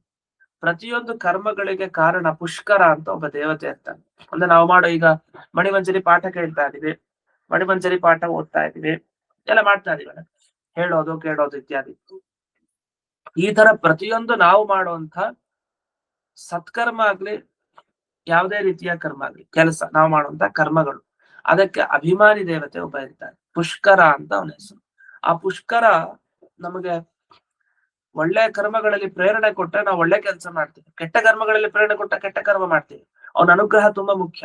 ಪ್ರತಿಯೊಂದು ಕರ್ಮಗಳಿಗೆ ಕಾರಣ ಪುಷ್ಕರ ಅಂತ ಒಬ್ಬ ದೇವತೆ ಇರ್ತಾನೆ. ಅಂದ್ರೆ ನಾವು ಮಾಡೋ ಈಗ ಮಣಿಮಂಜರಿ ಪಾಠ ಕೇಳ್ತಾ ಇದೀವಿ, ಮಣಿಮಂಜರಿ ಪಾಠ ಓದ್ತಾ ಇದೀವಿ, ಎಲ್ಲ ಮಾಡ್ತಾ ಇದೀವಲ್ಲ, ಹೇಳೋದು ಕೇಳೋದು ಇತ್ಯಾದಿ. ಈ ತರ ಪ್ರತಿಯೊಂದು ನಾವು ಮಾಡುವಂತ ಸತ್ಕರ್ಮ ಆಗ್ಲಿ, ಯಾವುದೇ ರೀತಿಯ ಕರ್ಮ ಆಗ್ಲಿ, ಕೆಲಸ ನಾವು ಮಾಡುವಂತ ಕರ್ಮಗಳು, ಅದಕ್ಕೆ ಅಭಿಮಾನಿ ದೇವತೆ ಒಬ್ಬ ಇರ್ತಾನೆ, ಪುಷ್ಕರ ಅಂತ ಅವನ ಹೆಸರು. ಆ ಪುಷ್ಕರ ನಮಗೆ ಒಳ್ಳೆ ಕರ್ಮಗಳಲ್ಲಿ ಪ್ರೇರಣೆ ಕೊಟ್ಟರೆ ನಾವು ಒಳ್ಳೆ ಕೆಲಸ ಮಾಡ್ತೀವಿ, ಕೆಟ್ಟ ಕರ್ಮಗಳಲ್ಲಿ ಪ್ರೇರಣೆ ಕೊಟ್ಟ ಕೆಟ್ಟ ಕರ್ಮ ಮಾಡ್ತೀವಿ. ಅವನ ಅನುಗ್ರಹ ತುಂಬಾ ಮುಖ್ಯ.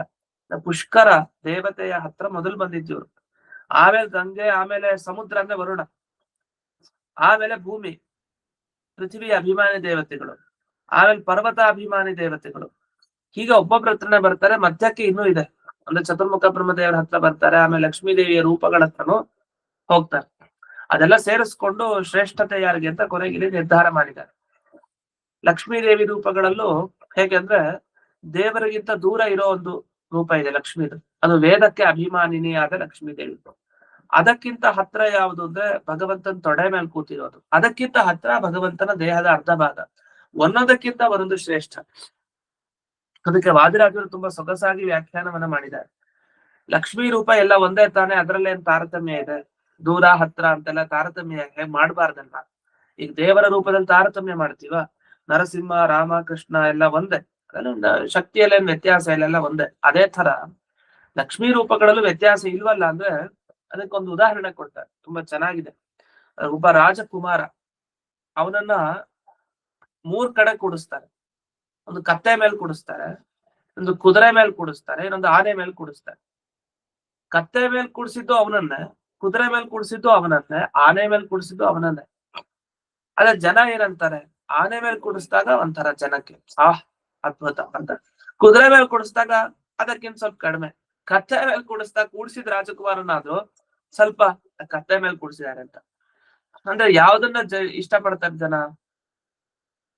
ಪುಷ್ಕರ ದೇವತೆಯ ಹತ್ರ ಮೊದಲು ಬಂದಿದ್ದೀವ್ರು, ಆಮೇಲೆ ಗಂಗೆ, ಆಮೇಲೆ ಸಮುದ್ರ ಅಂದ್ರೆ ವರುಣ, ಆಮೇಲೆ ಭೂಮಿ ಪೃಥ್ವಿಯ ಅಭಿಮಾನಿ ದೇವತೆಗಳು, ಆಮೇಲೆ ಪರ್ವತ ಅಭಿಮಾನಿ ದೇವತೆಗಳು, ಹೀಗೆ ಒಬ್ಬೊಬ್ಬರ ಹತ್ರನೇ ಬರ್ತಾರೆ. ಮಧ್ಯಕ್ಕೆ ಇನ್ನೂ ಇದೆ, ಅಂದ್ರೆ ಚತುರ್ಮುಖ ಬ್ರಹ್ಮದೇವರ ಹತ್ರ ಬರ್ತಾರೆ, ಆಮೇಲೆ ಲಕ್ಷ್ಮೀ ದೇವಿಯ ರೂಪಗಳ ಹತ್ರನೂ ಹೋಗ್ತಾರೆ. ಅದೆಲ್ಲ ಸೇರಿಸ್ಕೊಂಡು ಶ್ರೇಷ್ಠತೆ ಯಾರಿಗೆ ಅಂತ ಕೊನೆಗೆ ಇಲ್ಲಿ ನಿರ್ಧಾರ ಮಾಡಿದ್ದಾರೆ. ಲಕ್ಷ್ಮೀ ದೇವಿ ರೂಪಗಳಲ್ಲೂ ಹೇಗೆ ಅಂದ್ರೆ ದೇವರಿಗಿಂತ ದೂರ ಇರೋ ಒಂದು ರೂಪ ಇದೆ ಲಕ್ಷ್ಮೀದು, ಅದು ವೇದಕ್ಕೆ ಅಭಿಮಾನಿನಿ ಆದ ಲಕ್ಷ್ಮೀ ದೇವಿ. ಅದಕ್ಕಿಂತ ಹತ್ರ ಯಾವುದು ಅಂದ್ರೆ ಭಗವಂತನ ತೊಡೆ ಮೇಲೆ ಕೂತಿರೋದು, ಅದಕ್ಕಿಂತ ಹತ್ರ ಭಗವಂತನ ದೇಹದ ಅರ್ಧ ಭಾಗ, ಒಂದೊಂದಕ್ಕಿಂತ ಒಂದೊಂದು ಶ್ರೇಷ್ಠ. ಅದಕ್ಕೆ ವಾದಿರಾಜರು ತುಂಬಾ ಸೊಗಸಾಗಿ ವ್ಯಾಖ್ಯಾನವನ್ನ ಮಾಡಿದ್ದಾರೆ. ಲಕ್ಷ್ಮೀ ರೂಪ ಎಲ್ಲ ಒಂದೇ ತಾನೆ, ಅದರಲ್ಲೇನ್ ತಾರತಮ್ಯ ಇದೆ, ದೂರ ಹತ್ರ ಅಂತೆಲ್ಲ ತಾರತಮ್ಯ ಹೇಗ್ ಮಾಡ್ಬಾರ್ದಲ್ಲ. ಈಗ ದೇವರ ರೂಪದಲ್ಲಿ ತಾರತಮ್ಯ ಮಾಡ್ತೀವ, ನರಸಿಂಹ, ರಾಮ, ಕೃಷ್ಣ ಎಲ್ಲ ಒಂದೇ, ಶಕ್ತಿಯಲ್ಲೇನ್ ವ್ಯತ್ಯಾಸ ಇಲ್ಲೆಲ್ಲ ಒಂದೇ. ಅದೇ ತರ ಲಕ್ಷ್ಮೀ ರೂಪಗಳಲ್ಲೂ ವ್ಯತ್ಯಾಸ ಇಲ್ವಲ್ಲ ಅಂದ್ರೆ ಅದಕ್ಕೊಂದು ಉದಾಹರಣೆ ಕೊಡ್ತಾರೆ, ತುಂಬಾ ಚೆನ್ನಾಗಿದೆ. ಒಬ್ಬ ರಾಜಕುಮಾರ, ಅವನನ್ನ 3 ಕಡೆ ಕೂಡಿಸ್ತಾರೆ. ಒಂದು ಕತ್ತೆ ಮೇಲೆ ಕೂಡಿಸ್ತಾರೆ, ಒಂದು ಕುದುರೆ ಮೇಲೆ ಕೂಡಿಸ್ತಾರೆ, ಇನ್ನೊಂದು ಆನೆ ಮೇಲೆ ಕೂಡಿಸ್ತಾರೆ. ಕತ್ತೆ ಮೇಲೆ ಕೂಡಿಸಿದ್ದು ಅವನನ್ನೇ, ಕುದುರೆ ಮೇಲೆ ಕೂಡಿಸಿದ್ದು ಅವನನ್ನೇ, ಆನೆ ಮೇಲೆ ಕೂಡಿಸಿದ್ದು ಅವನನ್ನೇ. ಅದೇ ಜನ ಏನಂತಾರೆ, ಆನೆ ಮೇಲೆ ಕೂಡಿಸಿದಾಗ ಒಂಥರ ಜನಕ್ಕೆ ಅದ್ಭುತ ಅಂತ, ಕುದುರೆ ಮೇಲೆ ಕೂಡಿಸಿದಾಗ ಅದಕ್ಕಿಂತ ಸ್ವಲ್ಪ ಕಡಿಮೆ, ಕತ್ತೆ ಮೇಲೆ ಕೂಡಿಸಿದ ರಾಜಕುಮಾರನಾದ್ರು ಸ್ವಲ್ಪ ಕತ್ತೆ ಮೇಲೆ ಕೂಡಿಸಿದ್ದಾರೆ ಅಂತ. ಅಂದ್ರೆ ಯಾವ್ದನ್ನ ಇಷ್ಟಪಡ್ತಾರೆ ಜನ,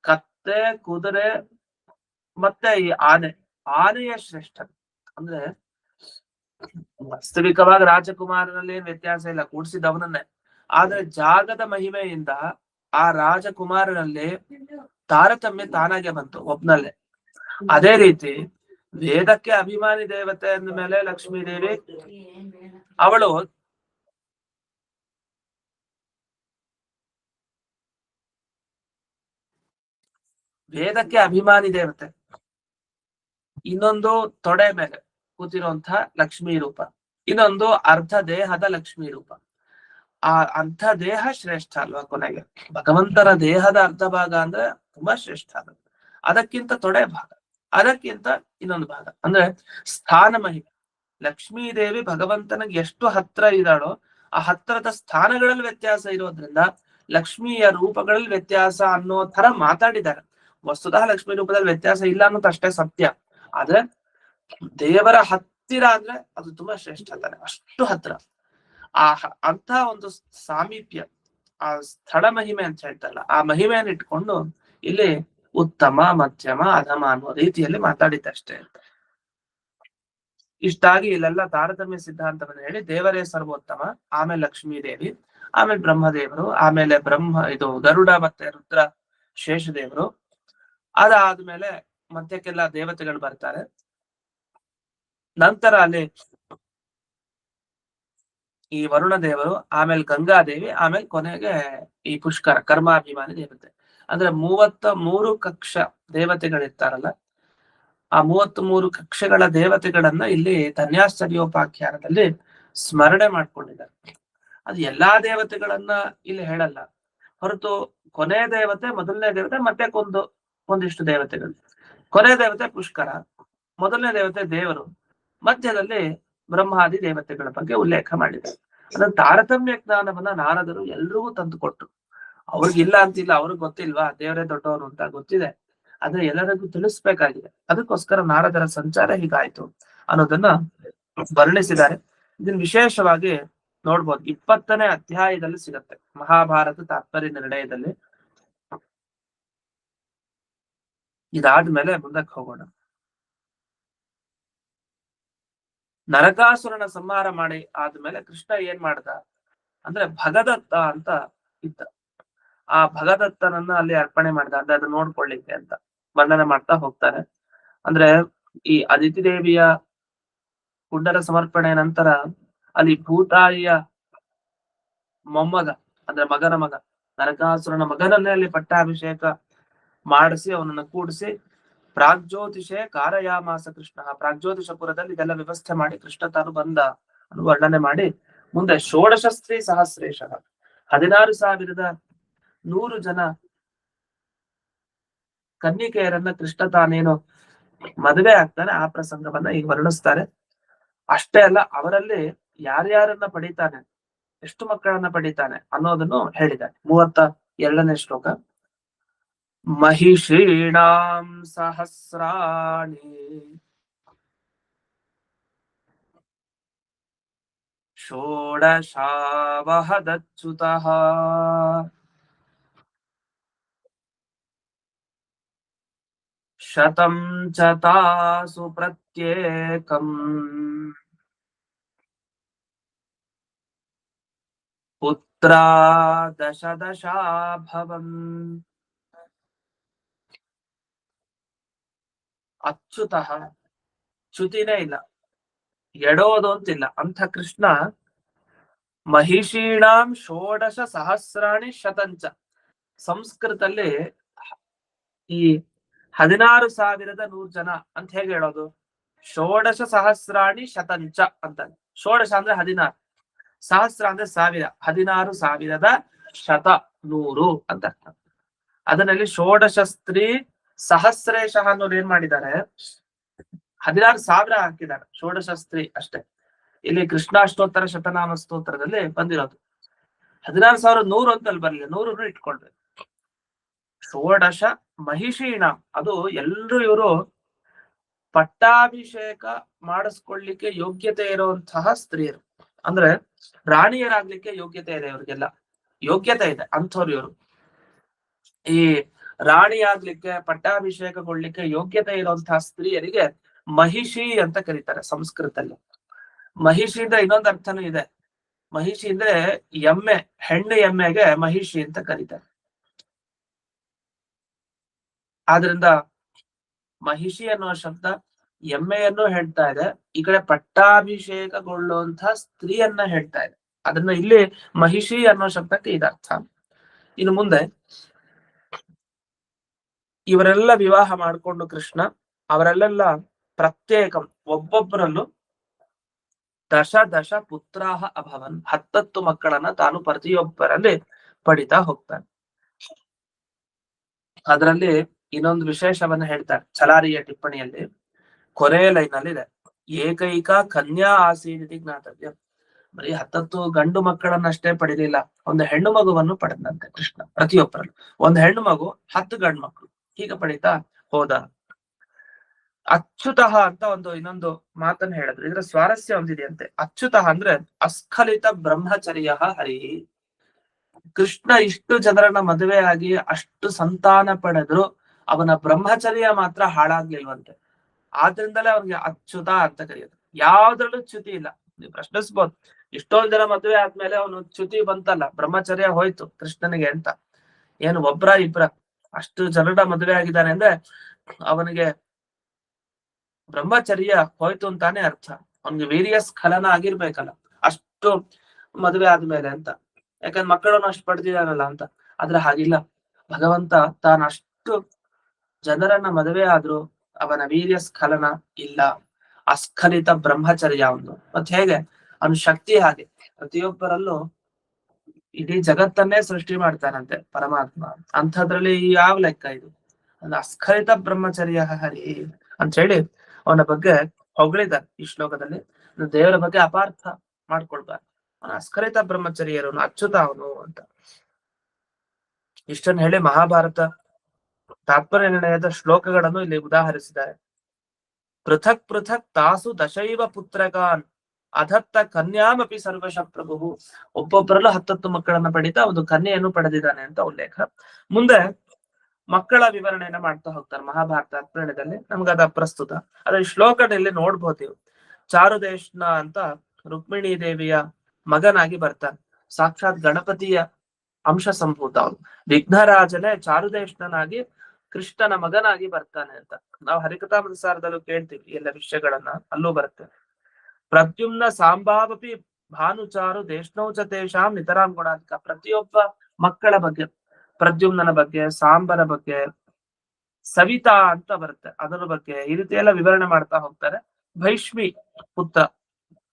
ಕತ್ತೆ, ಕುದುರೆ ಮತ್ತೆ ಈ ಆನೆಯ ಶ್ರೇಷ್ಠ. ಅಂದ್ರೆ ವಾಸ್ತವಿಕವಾಗಿ ರಾಜಕುಮಾರನಲ್ಲಿ ಏನ್ ವ್ಯತ್ಯಾಸ ಇಲ್ಲ, ಕೂಡಿಸಿದವನನ್ನೇ. ಆದ್ರೆ ಜಾಗದ ಮಹಿಮೆಯಿಂದ ಆ ರಾಜಕುಮಾರನಲ್ಲಿ ತಾರತಮ್ಯ ತಾನಾಗೆ ಬಂತು ಒಬ್ನಲ್ಲೇ. ಅದೇ ರೀತಿ ವೇದಕ್ಕೆ ಅಭಿಮಾನಿ ದೇವತೆ ಅಂದ ಮೇಲೆ ಲಕ್ಷ್ಮೀ ದೇವಿ, ಅವಳು ವೇದಕ್ಕೆ ಅಭಿಮಾನಿ ದೇವತೆ. ಇನ್ನೊಂದು ತೊಡೆ ಮೇಲೆ ಕೂತಿರುವಂತಹ ಲಕ್ಷ್ಮೀ ರೂಪ, ಇನ್ನೊಂದು ಅರ್ಧ ದೇಹದ ಲಕ್ಷ್ಮೀ ರೂಪ. ಆ ಅರ್ಧ ದೇಹ ಶ್ರೇಷ್ಠ ಅಲ್ವಾ, ಕೊನೆಗೆ ಭಗವಂತನ ದೇಹದ ಅರ್ಧ ಭಾಗ ಅಂದ್ರೆ ತುಂಬಾ ಶ್ರೇಷ್ಠ. ಅದಕ್ಕಿಂತ ತೊಡೆ ಭಾಗ, ಅದಕ್ಕಿಂತ ಇನ್ನೊಂದು ಭಾಗ ಅಂದ್ರೆ ಸ್ಥಾನ ಮಹಿಮೆ. ಲಕ್ಷ್ಮೀ ದೇವಿ ಭಗವಂತನಿಗೆ ಎಷ್ಟು ಹತ್ರ ಇದ್ದಾಳೋ ಆ ಹತ್ರದ ಸ್ಥಾನಗಳಲ್ಲಿ ವ್ಯತ್ಯಾಸ ಇರೋದ್ರಿಂದ ಲಕ್ಷ್ಮಿಯ ರೂಪಗಳಲ್ಲಿ ವ್ಯತ್ಯಾಸ ಅನ್ನೋ ತರ ಮಾತಾಡಿದ್ದಾರೆ. ವಸ್ತುತಃ ಲಕ್ಷ್ಮೀ ರೂಪದಲ್ಲಿ ವ್ಯತ್ಯಾಸ ಇಲ್ಲ ಅನ್ನೋದು ಅಷ್ಟೇ ಸತ್ಯ. ಆದ್ರೆ ದೇವರ ಹತ್ತಿರ ಅಂದ್ರೆ ಅದು ತುಂಬಾ ಶ್ರೇಷ್ಠ ಅಂತಾನೆ, ಅಷ್ಟು ಹತ್ರ. ಅಂತ ಒಂದು ಸಾಮೀಪ್ಯ, ಆ ಸ್ಥಳ ಮಹಿಮೆ ಅಂತ ಹೇಳ್ತಾರಲ್ಲ, ಆ ಮಹಿಮೆಯನ್ನು ಇಟ್ಕೊಂಡು ಇಲ್ಲಿ ಉತ್ತಮ, ಮಧ್ಯಮ, ಅಧಮ ಅನ್ನೋ ರೀತಿಯಲ್ಲಿ ಮಾತಾಡಿದ್ದಷ್ಟೇ. ಇಷ್ಟಾಗಿ ಇಲ್ಲೆಲ್ಲ ತಾರತಮ್ಯ ಸಿದ್ಧಾಂತವನ್ನು ಹೇಳಿ ದೇವರೇ ಸರ್ವೋತ್ತಮ, ಆಮೇಲೆ ಲಕ್ಷ್ಮೀ ದೇವಿ, ಆಮೇಲೆ ಬ್ರಹ್ಮದೇವರು, ಆಮೇಲೆ ಇದು ಗರುಡ ಮತ್ತೆ ರುದ್ರ ಶೇಷದೇವರು, ಅದಾದ್ಮೇಲೆ ಮಧ್ಯಕ್ಕೆಲ್ಲ ದೇವತೆಗಳು ಬರ್ತಾರೆ. ನಂತರ ಅಲ್ಲಿ ಈ ವರುಣ ದೇವರು, ಆಮೇಲೆ ಗಂಗಾದೇವಿ, ಆಮೇಲೆ ಕೊನೆಗೆ ಈ ಪುಷ್ಕರ ಕರ್ಮಾಭಿಮಾನಿ ದೇವತೆ. ಅಂದ್ರೆ 33 ಕಕ್ಷ ದೇವತೆಗಳಿರ್ತಾರಲ್ಲ, ಆ 33 ಕಕ್ಷೆಗಳ ದೇವತೆಗಳನ್ನ ಇಲ್ಲಿ ಧನ್ಯಾಶ್ಚರ್ಯೋಪಾಖ್ಯಾನದಲ್ಲಿ ಸ್ಮರಣೆ ಮಾಡ್ಕೊಂಡಿದ್ದಾರೆ. ಅದು ಎಲ್ಲಾ ದೇವತೆಗಳನ್ನ ಇಲ್ಲಿ ಹೇಳಲ್ಲ, ಹೊರತು ಕೊನೆ ದೇವತೆ, ಮೊದಲನೇ ದೇವತೆ, ಮತ್ತೆ ಒಂದಿಷ್ಟು ದೇವತೆಗಳು. ಕೊನೆ ದೇವತೆ ಪುಷ್ಕರ, ಮೊದಲನೇ ದೇವತೆ ದೇವರು, ಮಧ್ಯದಲ್ಲಿ ಬ್ರಹ್ಮಾದಿ ದೇವತೆಗಳ ಬಗ್ಗೆ ಉಲ್ಲೇಖ ಮಾಡಿದ್ದಾರೆ. ಅದನ್ನ ತಾರತಮ್ಯ ಜ್ಞಾನವನ್ನ ನಾರದರು ಎಲ್ರಿಗೂ ತಂದು ಕೊಟ್ರು. ಅವ್ರಿಗಿಲ್ಲ ಅಂತಿಲ್ಲ, ಅವ್ರಿಗೆ ಗೊತ್ತಿಲ್ವಾ ದೇವರೇ ದೊಡ್ಡವರು ಅಂತ, ಗೊತ್ತಿದೆ. ಆದ್ರೆ ಎಲ್ಲರಿಗೂ ತಿಳಿಸ್ಬೇಕಾಗಿದೆ. ಅದಕ್ಕೋಸ್ಕರ ನಾರದರ ಸಂಚಾರ ಹೀಗಾಯ್ತು ಅನ್ನೋದನ್ನ ವರ್ಣಿಸಿದ್ದಾರೆ. ಇದನ್ನ ವಿಶೇಷವಾಗಿ ನೋಡ್ಬೋದು, 20ನೇ ಅಧ್ಯಾಯದಲ್ಲಿ ಸಿಗತ್ತೆ, ಮಹಾಭಾರತ ತಾತ್ಪರ್ಯ ನಿರ್ಣಯದಲ್ಲಿ. ಇದಾದ್ಮೇಲೆ ಮುಂದಕ್ಕೆ ಹೋಗೋಣ. ನರಕಾಸುರನ ಸಂಹಾರ ಮಾಡಿ ಆದ್ಮೇಲೆ ಕೃಷ್ಣ ಏನ್ ಮಾಡ್ದ ಅಂದ್ರೆ ಭಗದತ್ತ ಅಂತ ಇದ್ದ, ಆ ಭಗದತ್ತನನ್ನ ಅಲ್ಲಿ ಅರ್ಪಣೆ ಮಾಡ್ದ, ಅಂದ್ರೆ ಅದನ್ನ ನೋಡ್ಕೊಳ್ಳಿಕ್ಕೆ ಅಂತ. ವರ್ಣನೆ ಮಾಡ್ತಾ ಹೋಗ್ತಾರೆ. ಅಂದ್ರೆ ಈ ಅದಿತಿ ದೇವಿಯ ಕುಂಡಲ ಸಮರ್ಪಣೆ ನಂತರ ಅಲ್ಲಿ ಭೂತಾಯಿಯ ಮೊಮ್ಮಗ ಅಂದ್ರೆ ಮಗನ ಮಗ ನರಕಾಸುರನ ಮಗನನ್ನೇ ಅಲ್ಲಿ ಪಟ್ಟಾಭಿಷೇಕ ಮಾಡಿಸಿ ಅವನನ್ನ ಕೂಡಿಸಿ ಪ್ರಾಗ್ಜ್ಯೋತಿಷೆ ಕಾರಯಾಮಾಸ ಕೃಷ್ಣ. ಪ್ರಾಗ್ಜ್ಯೋತಿಷಪುರದಲ್ಲಿ ಇದೆಲ್ಲ ವ್ಯವಸ್ಥೆ ಮಾಡಿ ಕೃಷ್ಣ ತಾನು ಬಂದ ಅನ್ನು ವರ್ಣನೆ ಮಾಡಿ ಮುಂದೆ ಷೋಡಶಸ್ತ್ರೀ ಸಹಸ್ರೇಶ 16,100 ಜನ ಕನ್ನಿಕೆಯರನ್ನ ಕೃಷ್ಣ ತಾನೇನು ಮದುವೆ ಆಗ್ತಾನೆ ಆ ಪ್ರಸಂಗವನ್ನ ಈಗ ವರ್ಣಿಸ್ತಾರೆ. ಅಷ್ಟೇ ಅಲ್ಲ, ಅವರಲ್ಲಿ ಯಾರ್ಯಾರನ್ನ ಪಡಿತಾನೆ, ಎಷ್ಟು ಮಕ್ಕಳನ್ನ ಪಡಿತಾನೆ ಅನ್ನೋದನ್ನು ಹೇಳಿದ್ದಾರೆ. 32ನೇ ಶ್ಲೋಕ. ಮಹಿಷೀಣಾಂ ಸಹಸ್ರಾಣಿ ಷೋಡಶಾವಹದಚ್ಯುತಃ ಶತಂ ಚ ತಾಸು ಪ್ರತ್ಯೇಕಂ ಪುತ್ರ ದಶದಶಾಭವನ್. ಅಚ್ಯುತಃ, ಚ್ಯುತಿನೇ ಇಲ್ಲ, ಎಡೋದು ಅಂತಿಲ್ಲ ಅಂಥ ಕೃಷ್ಣ ಮಹಿಷೀಣಾಂ ಷೋಡಶ ಸಹಸ್ರಾಣಿ ಶತಂಚ. ಸಂಸ್ಕೃತಲ್ಲಿ ಈ 16,100 ಜನ ಅಂತ ಹೇಗೆ ಹೇಳೋದು? ಷೋಡಶ ಸಹಸ್ರಾಣಿ ಶತಂಚ ಅಂತ. ಷೋಡಶ ಅಂದ್ರೆ 16, ಸಹಸ್ರ ಅಂದ್ರೆ 1000, 16,000 ಶತ 100 ಅಂತ ಅರ್ಥ. ಅದರಲ್ಲಿ ಷೋಡಶ ಸ್ತ್ರೀ ಸಹಸ್ರೇಶ ಅನ್ನೋರು ಏನ್ ಮಾಡಿದ್ದಾರೆ, 16,000 ಹಾಕಿದ್ದಾರೆ, ಷೋಡಶ ಸ್ತ್ರೀ ಅಷ್ಟೇ. ಇಲ್ಲಿ ಕೃಷ್ಣಾಷ್ಟೋತ್ತರ ಶತನಾಮ ಸ್ತೋತ್ರದಲ್ಲಿ ಬಂದಿರೋದು 16,100 ಅಂತ ಅಲ್ಲಿ ಬರ್ಲಿ, 100 ಇಟ್ಕೊಳ್ಬೇಕು. ಷೋಡಶ ಮಹಿಷೀಣ, ಅದು ಎಲ್ರು ಇವರು ಪಟ್ಟಾಭಿಷೇಕ ಮಾಡಿಸ್ಕೊಳ್ಳಿಕ್ಕೆ ಯೋಗ್ಯತೆ ಇರುವಂತಹ ಸ್ತ್ರೀಯರು, ಅಂದ್ರೆ ರಾಣಿಯರಾಗ್ಲಿಕ್ಕೆ ಯೋಗ್ಯತೆ ಇದೆ, ಇವ್ರಿಗೆಲ್ಲ ಯೋಗ್ಯತೆ ಇದೆ ಅಂಥವ್ರು ಇವರು. ಈ ರಾಣಿ ಆಗ್ಲಿಕ್ಕೆ ಪಟ್ಟಾಭಿಷೇಕಗೊಳ್ಳಿಕ್ಕೆ ಯೋಗ್ಯತೆ ಇರುವಂತಹ ಸ್ತ್ರೀಯರಿಗೆ ಮಹಿಷಿ ಅಂತ ಕರೀತಾರೆ ಸಂಸ್ಕೃತದಲ್ಲಿ. ಮಹಿಷಿ ಅಂದ್ರೆ ಇನ್ನೊಂದು ಅರ್ಥನೂ ಇದೆ. ಮಹಿಷಿ ಅಂದ್ರೆ ಎಮ್ಮೆ, ಹೆಣ್ಣು ಎಮ್ಮೆಗೆ ಮಹಿಷಿ ಅಂತ ಕರೀತಾರೆ. ಆದ್ರಿಂದ ಮಹಿಷಿ ಅನ್ನುವ ಶಬ್ದ ಎಮ್ಮೆಯನ್ನು ಹೇಳ್ತಾ ಇದೆ, ಈ ಕಡೆ ಪಟ್ಟಾಭಿಷೇಕಗೊಳ್ಳುವಂತಹ ಸ್ತ್ರೀಯನ್ನ ಹೇಳ್ತಾ ಇದೆ. ಅದನ್ನ ಇಲ್ಲಿ ಮಹಿಷಿ ಅನ್ನೋ ಶಬ್ದಕ್ಕೆ ಇದರ್ಥ. ಇನ್ನು ಮುಂದೆ ಇವರೆಲ್ಲ ವಿವಾಹ ಮಾಡಿಕೊಂಡು ಕೃಷ್ಣ ಅವರೆಲ್ಲ ಪ್ರತ್ಯೇಕ ಒಬ್ಬೊಬ್ಬರಲ್ಲೂ ದಶ ಪುತ್ರಾಹ ಅಭವನ್, 10 ಮಕ್ಕಳನ್ನ ತಾನು ಪ್ರತಿಯೊಬ್ಬರಲ್ಲಿ ಪಡಿತಾ ಹೋಗ್ತಾನೆ. ಅದರಲ್ಲಿ ಇನ್ನೊಂದು ವಿಶೇಷವನ್ನ ಹೇಳ್ತಾರೆ ಛಲಾರಿಯ ಟಿಪ್ಪಣಿಯಲ್ಲಿ, ಕೊನೆಯ ಲೈನ್ ಅಲ್ಲಿ ಇದೆ, ಏಕೈಕ ಕನ್ಯಾ ಆಸೀನಿತಿ ಜ್ಞಾತವ್ಯ. ಬರೀ 10 ಗಂಡು ಮಕ್ಕಳನ್ನಷ್ಟೇ ಪಡಿಲಿಲ್ಲ, ಒಂದು ಹೆಣ್ಣು ಮಗುವನ್ನು ಪಡೆದಂತೆ ಕೃಷ್ಣ ಪ್ರತಿಯೊಬ್ಬರಲ್ಲೂ. ಒಂದು ಹೆಣ್ಣು ಮಗು, 10 ಗಂಡು ಮಕ್ಕಳು, ಹೀಗೆ ಪಡಿತಾ ಹೋದ. ಅಚ್ಯುತಃ ಅಂತ ಇನ್ನೊಂದು ಮಾತನ್ನ ಹೇಳಿದ್ರು. ಇದ್ರ ಸ್ವಾರಸ್ಯ ಒಂದಿದೆಯಂತೆ. ಅಚ್ಯುತಃ ಅಂದ್ರೆ ಅಸ್ಖಲಿತ ಬ್ರಹ್ಮಚರ್ಯ ಹರಿ. ಕೃಷ್ಣ ಇಷ್ಟು ಜನರನ್ನ ಮದುವೆ ಆಗಿ ಅಷ್ಟು ಸಂತಾನ ಪಡೆದ್ರು ಅವನ ಬ್ರಹ್ಮಚರ್ಯ ಮಾತ್ರ ಹಾಳಾಗ್ಲಿಲ್ವಂತೆ. ಆದ್ರಿಂದಲೇ ಅವನಿಗೆ ಅಚ್ಯುತ ಅಂತ ಕರೆಯೋದು. ಯಾವ್ದ್ರಲ್ಲೂ ಚ್ಯುತಿ ಇಲ್ಲ. ನೀವು ಪ್ರಶ್ನಿಸ್ಬೋದು, ಇಷ್ಟೊಂದ್ ಜನ ಮದುವೆ ಆದ್ಮೇಲೆ ಅವನು ಚ್ಯುತಿ ಬಂತಲ್ಲ, ಬ್ರಹ್ಮಚರ್ಯ ಹೋಯ್ತು ಕೃಷ್ಣನಿಗೆ ಅಂತ. ಏನು ಒಬ್ರ ಇಬ್ರ, ಅಷ್ಟು ಜನರ ಮದುವೆ ಆಗಿದ್ದಾನೆ ಅಂದ್ರೆ ಅವನಿಗೆ ಬ್ರಹ್ಮಚರ್ಯ ಹೋಯ್ತು ಅಂತಾನೆ ಅರ್ಥ. ಅವನಿಗೆ ವೀರ್ಯ ಸ್ಖಲನ ಆಗಿರ್ಬೇಕಲ್ಲ ಅಷ್ಟು ಮದುವೆ ಆದ್ಮೇಲೆ ಅಂತ. ಯಾಕಂದ್ರೆ ಮಕ್ಕಳನ್ನು ಅಷ್ಟು ಪಡೆದಿದ್ದಾನಲ್ಲ ಅಂತ. ಆದ್ರೆ ಹಾಗಿಲ್ಲ, ಭಗವಂತ ತಾನಷ್ಟು ಜನರನ್ನ ಮದುವೆ ಆದ್ರೂ ಅವನ ವೀರ್ಯ ಸ್ಖಲನ ಇಲ್ಲ, ಅಸ್ಖಲಿತ ಬ್ರಹ್ಮಚರ್ಯ ಅವನು. ಮತ್ ಹೇಗೆ ಅವನ ಶಕ್ತಿ ಹಾಗೆ, ಪ್ರತಿಯೊಬ್ಬರಲ್ಲೂ ಇಡೀ ಜಗತ್ತನ್ನೇ ಸೃಷ್ಟಿ ಮಾಡ್ತಾನಂತೆ ಪರಮಾತ್ಮ. ಅಂಥದ್ರಲ್ಲಿ ಯಾವ ಲೆಕ್ಕ ಇದು? ಅಸ್ಖಲಿತ ಬ್ರಹ್ಮಚರ್ಯ ಹರಿ ಅಂತ ಹೇಳಿ ಅವನ ಬಗ್ಗೆ ಹೊಗಳಿದ್ದಾರೆ ಈ ಶ್ಲೋಕದಲ್ಲಿ. ದೇವರ ಬಗ್ಗೆ ಅಪಾರ್ಥ ಮಾಡ್ಕೊಳ್ಬಾರ್ದು. ಅವನ ಅಸ್ಖಲಿತ ಬ್ರಹ್ಮಚರ್ಯರು, ಅಚ್ಯುತ ಅವನು ಅಂತ. ಇಷ್ಟನ್ನು ಹೇಳಿ ಮಹಾಭಾರತ ತಾತ್ಪರ್ಯ ನಿರ್ಣಯದ ಶ್ಲೋಕಗಳನ್ನು ಇಲ್ಲಿ ಉದಾಹರಿಸಿದ್ದಾರೆ. ಪೃಥಕ್ ಪೃಥಕ್ ತಾಸು ದಶೈವ ಪುತ್ರಕಾನ್ ಅಧತ್ತ ಕನ್ಯಾಮಪಿ ಸರ್ವಶ ಪ್ರಭು. ಒಬ್ಬೊಬ್ಬರಲ್ಲೂ 10 ಮಕ್ಕಳನ್ನ ಪಡಿತಾ ಒಂದು ಕನ್ಯೆಯನ್ನು ಪಡೆದಿದ್ದಾನೆ ಅಂತ ಉಲ್ಲೇಖ. ಮುಂದೆ ಮಕ್ಕಳ ವಿವರಣೆಯನ್ನ ಮಾಡ್ತಾ ಹೋಗ್ತಾರೆ ಮಹಾಭಾರತ ತಾತ್ಪರ್ಯದಲ್ಲಿ. ನಮ್ಗದ ಪ್ರಸ್ತುತ ಅದ್ರ ಶ್ಲೋಕದಲ್ಲಿ ನೋಡ್ಬೋದು. ಚಾರುದೇಶ್ನ ಅಂತ ರುಕ್ಮಿಣಿ ದೇವಿಯ ಮಗನಾಗಿ ಬರ್ತಾನೆ. ಸಾಕ್ಷಾತ್ ಗಣಪತಿಯ ಅಂಶ ಸಂಭೂತ ಅವನು. ವಿಘ್ನರಾಜನೇ ಚಾರುದೇಶ್ನಾಗಿ ಕೃಷ್ಣನ ಮಗನಾಗಿ ಬರ್ತಾನೆ ಅಂತ. ನಾವು ಹರಿಕಥಾಮೃತ ಸಾರದಲ್ಲೂ ಕೇಳ್ತೀವಿ ಎಲ್ಲ ವಿಷಯಗಳನ್ನ, ಅಲ್ಲೂ ಬರುತ್ತೆ. ಪ್ರದ್ಯುಮ್ನ ಸಾಂಬಾವಪಿ ಭಾನುಚಾರು ದೇಶ್ನೌಚ ತೇಷಾಂ ನಿತರಾಂ ಗುಣಾಧಿಕ. ಪ್ರತಿಯೊಬ್ಬ ಮಕ್ಕಳ ಬಗ್ಗೆ, ಪ್ರದ್ಯುಮ್ನನ ಬಗ್ಗೆ, ಸಾಂಬನ ಬಗ್ಗೆ, ಸವಿತಾ ಅಂತ ಬರುತ್ತೆ ಅದರ ಬಗ್ಗೆ, ಈ ರೀತಿ ಎಲ್ಲ ವಿವರಣೆ ಮಾಡ್ತಾ ಹೋಗ್ತಾರೆ. ಭೈಷ್ಮಿ ಪುತ್ರ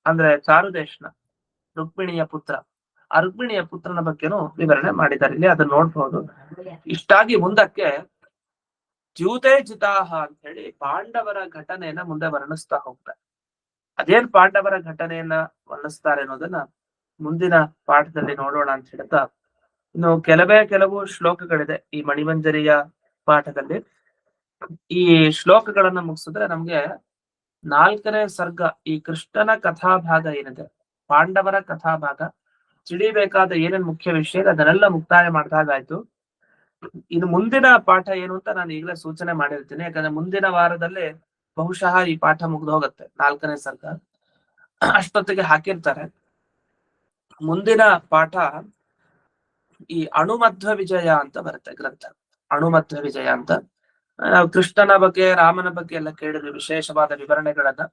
ಅಂದ್ರೆ ಚಾರುದೇಶನ ರುಕ್ಮಿಣಿಯ ಪುತ್ರ, ಆ ರುಕ್ಮಿಣಿಯ ಪುತ್ರನ ಬಗ್ಗೆನೂ ವಿವರಣೆ ಮಾಡಿದ್ದಾರೆ ಇಲ್ಲಿ, ಅದನ್ನ ನೋಡ್ಬಹುದು. ಇಷ್ಟಾಗಿ ಮುಂದಕ್ಕೆ ದ್ಯೂತೆ ಜಿತಾಹ ಅಂತ ಹೇಳಿ ಪಾಂಡವರ ಘಟನೆಯನ್ನ ಮುಂದೆ ವರ್ಣಿಸ್ತಾ ಹೋಗ್ತಾರೆ. ಅದೇನ್ ಪಾಂಡವರ ಘಟನೆಯನ್ನ ವರ್ಣಿಸ್ತಾರೆ ಅನ್ನೋದನ್ನ ಮುಂದಿನ ಪಾಠದಲ್ಲಿ ನೋಡೋಣ ಅಂತ ಹೇಳ್ತಾ, ಇನ್ನು ಕೆಲವು ಶ್ಲೋಕಗಳಿದೆ ಈ ಮಣಿಮಂಜರಿಯ ಪಾಠದಲ್ಲಿ. ಈ ಶ್ಲೋಕಗಳನ್ನ ಮುಗಿಸಿದ್ರೆ ನಮ್ಗೆ 4ನೇ ಸರ್ಗ, ಈ ಕೃಷ್ಣನ ಕಥಾಭಾಗ ಏನಿದೆ, ಪಾಂಡವರ ಕಥಾಭಾಗ ತಿಳಿಬೇಕಾದ ಏನೇನ್ ಮುಖ್ಯ ವಿಷಯ ಅದನ್ನೆಲ್ಲ ಮುಕ್ತಾಯ ಮಾಡಿದಾಗಾಯ್ತು. ಇನ್ನು ಮುಂದಿನ ಪಾಠ ಏನು ಅಂತ ನಾನು ಈಗಲೇ ಸೂಚನೆ ಮಾಡಿರ್ತೀನಿ, ಯಾಕಂದ್ರೆ ಮುಂದಿನ ವಾರದಲ್ಲಿ ಬಹುಶಃ ಈ ಪಾಠ ಮುಗ್ದು ಹೋಗುತ್ತೆ. 4ನೇ ಸರ್ಗ ಅಷ್ಟೊತ್ತಿಗೆ ಹಾಕಿರ್ತಾರೆ. ಮುಂದಿನ ಪಾಠ ಈ ಅಣುಮಧ್ವ ವಿಜಯ ಅಂತ ಬರುತ್ತೆ ಗ್ರಂಥ, ಅಣುಮಧ್ವ ವಿಜಯ ಅಂತ. ನಾವು ಕೃಷ್ಣನ ಬಗ್ಗೆ, ರಾಮನ ಬಗ್ಗೆ ಎಲ್ಲ ಕೇಳಿದ್ವಿ ವಿಶೇಷವಾದ ವಿವರಣೆಗಳನ್ನ.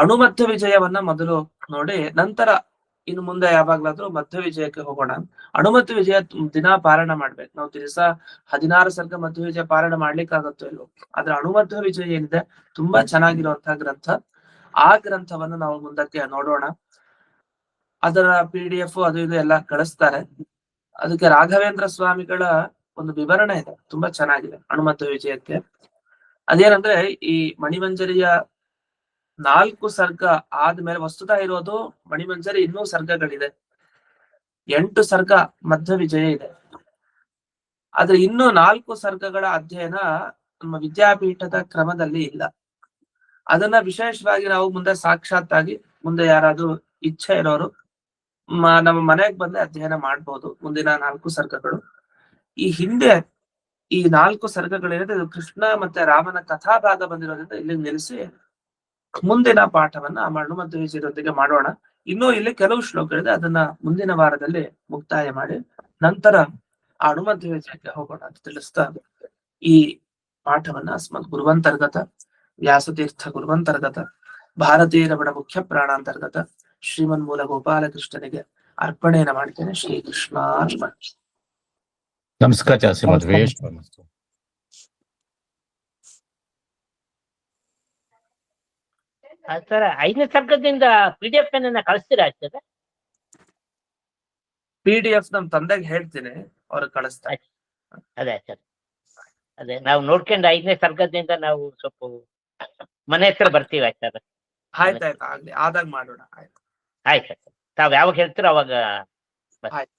ಅಣುಮಧ್ವ ವಿಜಯವನ್ನ ಮೊದಲು ನೋಡಿ, ನಂತರ ಇನ್ನು ಮುಂದೆ ಯಾವಾಗ್ಲಾದ್ರೂ ಮಧ್ವ ವಿಜಯಕ್ಕೆ ಹೋಗೋಣ. ಅಣುಮಧ್ವ ವಿಜಯ ದಿನಾ ಪಾರಾಯಣ ಮಾಡ್ಬೇಕು ನಾವು. ದಿವಸ 16 ಸರ್ಗ ಮಧ್ವ ವಿಜಯ ಪಾರಾಯಣ ಮಾಡ್ಲಿಕ್ಕಾಗತ್ತೋ ಇಲ್ವೋ, ಆದ್ರೆ ಅಣುಮಧ್ವ ವಿಜಯ ಏನಿದೆ ತುಂಬಾ ಚೆನ್ನಾಗಿರುವಂತಹ ಗ್ರಂಥ. ಆ ಗ್ರಂಥವನ್ನು ನಾವು ಮುಂದಕ್ಕೆ ನೋಡೋಣ. ಅದರ PDF ಅದು ಇದು ಎಲ್ಲ ಕಳಿಸ್ತಾರೆ. ಅದಕ್ಕೆ ರಾಘವೇಂದ್ರ ಸ್ವಾಮಿಗಳ ಒಂದು ವಿವರಣೆ ಇದೆ, ತುಂಬಾ ಚೆನ್ನಾಗಿದೆ ಅಣುಮಧ್ವ ವಿಜಯಕ್ಕೆ. ಅದೇನಂದ್ರೆ ಈ ಮಣಿಮಂಜರಿಯ 4 ಸರ್ಗ ಆದ್ಮೇಲೆ ವಸ್ತುತ ಇರೋದು ಮಣಿಮಂಜರಿ ಇನ್ನೂ ಸರ್ಗಗಳಿದೆ, 8 ಸರ್ಗ ಮಧ್ವ ವಿಜಯ ಇದೆ. ಆದ್ರೆ ಇನ್ನು 4 ಸರ್ಗಗಳ ಅಧ್ಯಯನ ನಮ್ಮ ವಿದ್ಯಾಪೀಠದ ಕ್ರಮದಲ್ಲಿ ಇಲ್ಲ. ಅದನ್ನ ವಿಶೇಷವಾಗಿ ನಾವು ಮುಂದೆ ಸಾಕ್ಷಾತ್ತಾಗಿ ಮುಂದೆ ಯಾರಾದ್ರೂ ಇಚ್ಛೆ ಇರೋರು ನಮ್ಮ ಮನೆಗೆ ಬಂದು ಅಧ್ಯಯನ ಮಾಡ್ಬೋದು ಮುಂದಿನ 4 ಸರ್ಗಗಳು. ಈ ಹಿಂದೆ ಈ 4 ಸರ್ಗಗಳಿರೋದು ಇದು ಕೃಷ್ಣ ಮತ್ತೆ ರಾಮನ ಕಥಾಭಾಗ ಬಂದಿರೋದ್ರಿಂದ ಇಲ್ಲಿ ನಿಲ್ಲಿಸಿ ಮುಂದಿನ ಪಾಠವನ್ನ ಅಣುಮಧ್ವ ವಿಜಯದೊಂದಿಗೆ ಮಾಡೋಣ. ಇನ್ನೂ ಇಲ್ಲಿ ಕೆಲವು ಶ್ಲೋಕಗಳಿದೆ, ಅದನ್ನ ಮುಂದಿನ ವಾರದಲ್ಲಿ ಮುಕ್ತಾಯ ಮಾಡಿ ನಂತರ ಆ ಅಣುಮಧ್ವ ವಿಜಯಕ್ಕೆ ಹೋಗೋಣ ಅಂತ ತಿಳಿಸ್ತಾ, ಈ ಪಾಠವನ್ನ ಅಸ್ಮತ್ ಗುರುವಂತರ್ಗತ ವ್ಯಾಸತೀರ್ಥ ಗುರುವಂತರ್ಗತ ಭಾರತೀಯ ರಮಣ ಮುಖ್ಯ ಪ್ರಾಣಾಂತರ್ಗತ ಶ್ರೀಮನ್ಮೂಲ ಗೋಪಾಲಕೃಷ್ಣನಿಗೆ ಅರ್ಪಣೆಯನ್ನ ಮಾಡ್ತೇನೆ. ಶ್ರೀಕೃಷ್ಣ ನಮಸ್ಕಾರ. ಶ್ರೀಮಧ್ವೇಶ್ ಸರ್ 5ನೇ ಸರ್ಗದಿಂದ PDF ಅನ್ನ ಕಳಿಸ್ತೀರಾ ಸರ್? PDF ನಮ್ ತಂದೆಗೆ ಹೇಳ್ತೀನಿ, ಅವ್ರಿಗೆ ಕಳಿಸ್ತಾರೆ. ಅದೇ ಸರ್, ಅದೇ ನಾವು ನೋಡ್ಕೊಂಡು 5ನೇ ಸರ್ಗದಿಂದ ನಾವು ಸ್ವಲ್ಪ ಮನೆ ಹತ್ರ ಬರ್ತೀವಿ. ಆಯ್ತು ಸರ್? ಆಯ್ತಾಯ್ತು, ಆಗ್ಲಿ, ಆದಾಗ ಮಾಡೋಣ. ಆಯ್ತು ಆಯ್ತು ಸರ್, ತಾವ್ ಯಾವಾಗ ಹೇಳ್ತೀರೋ ಅವಾಗ. ಆಯ್ತು.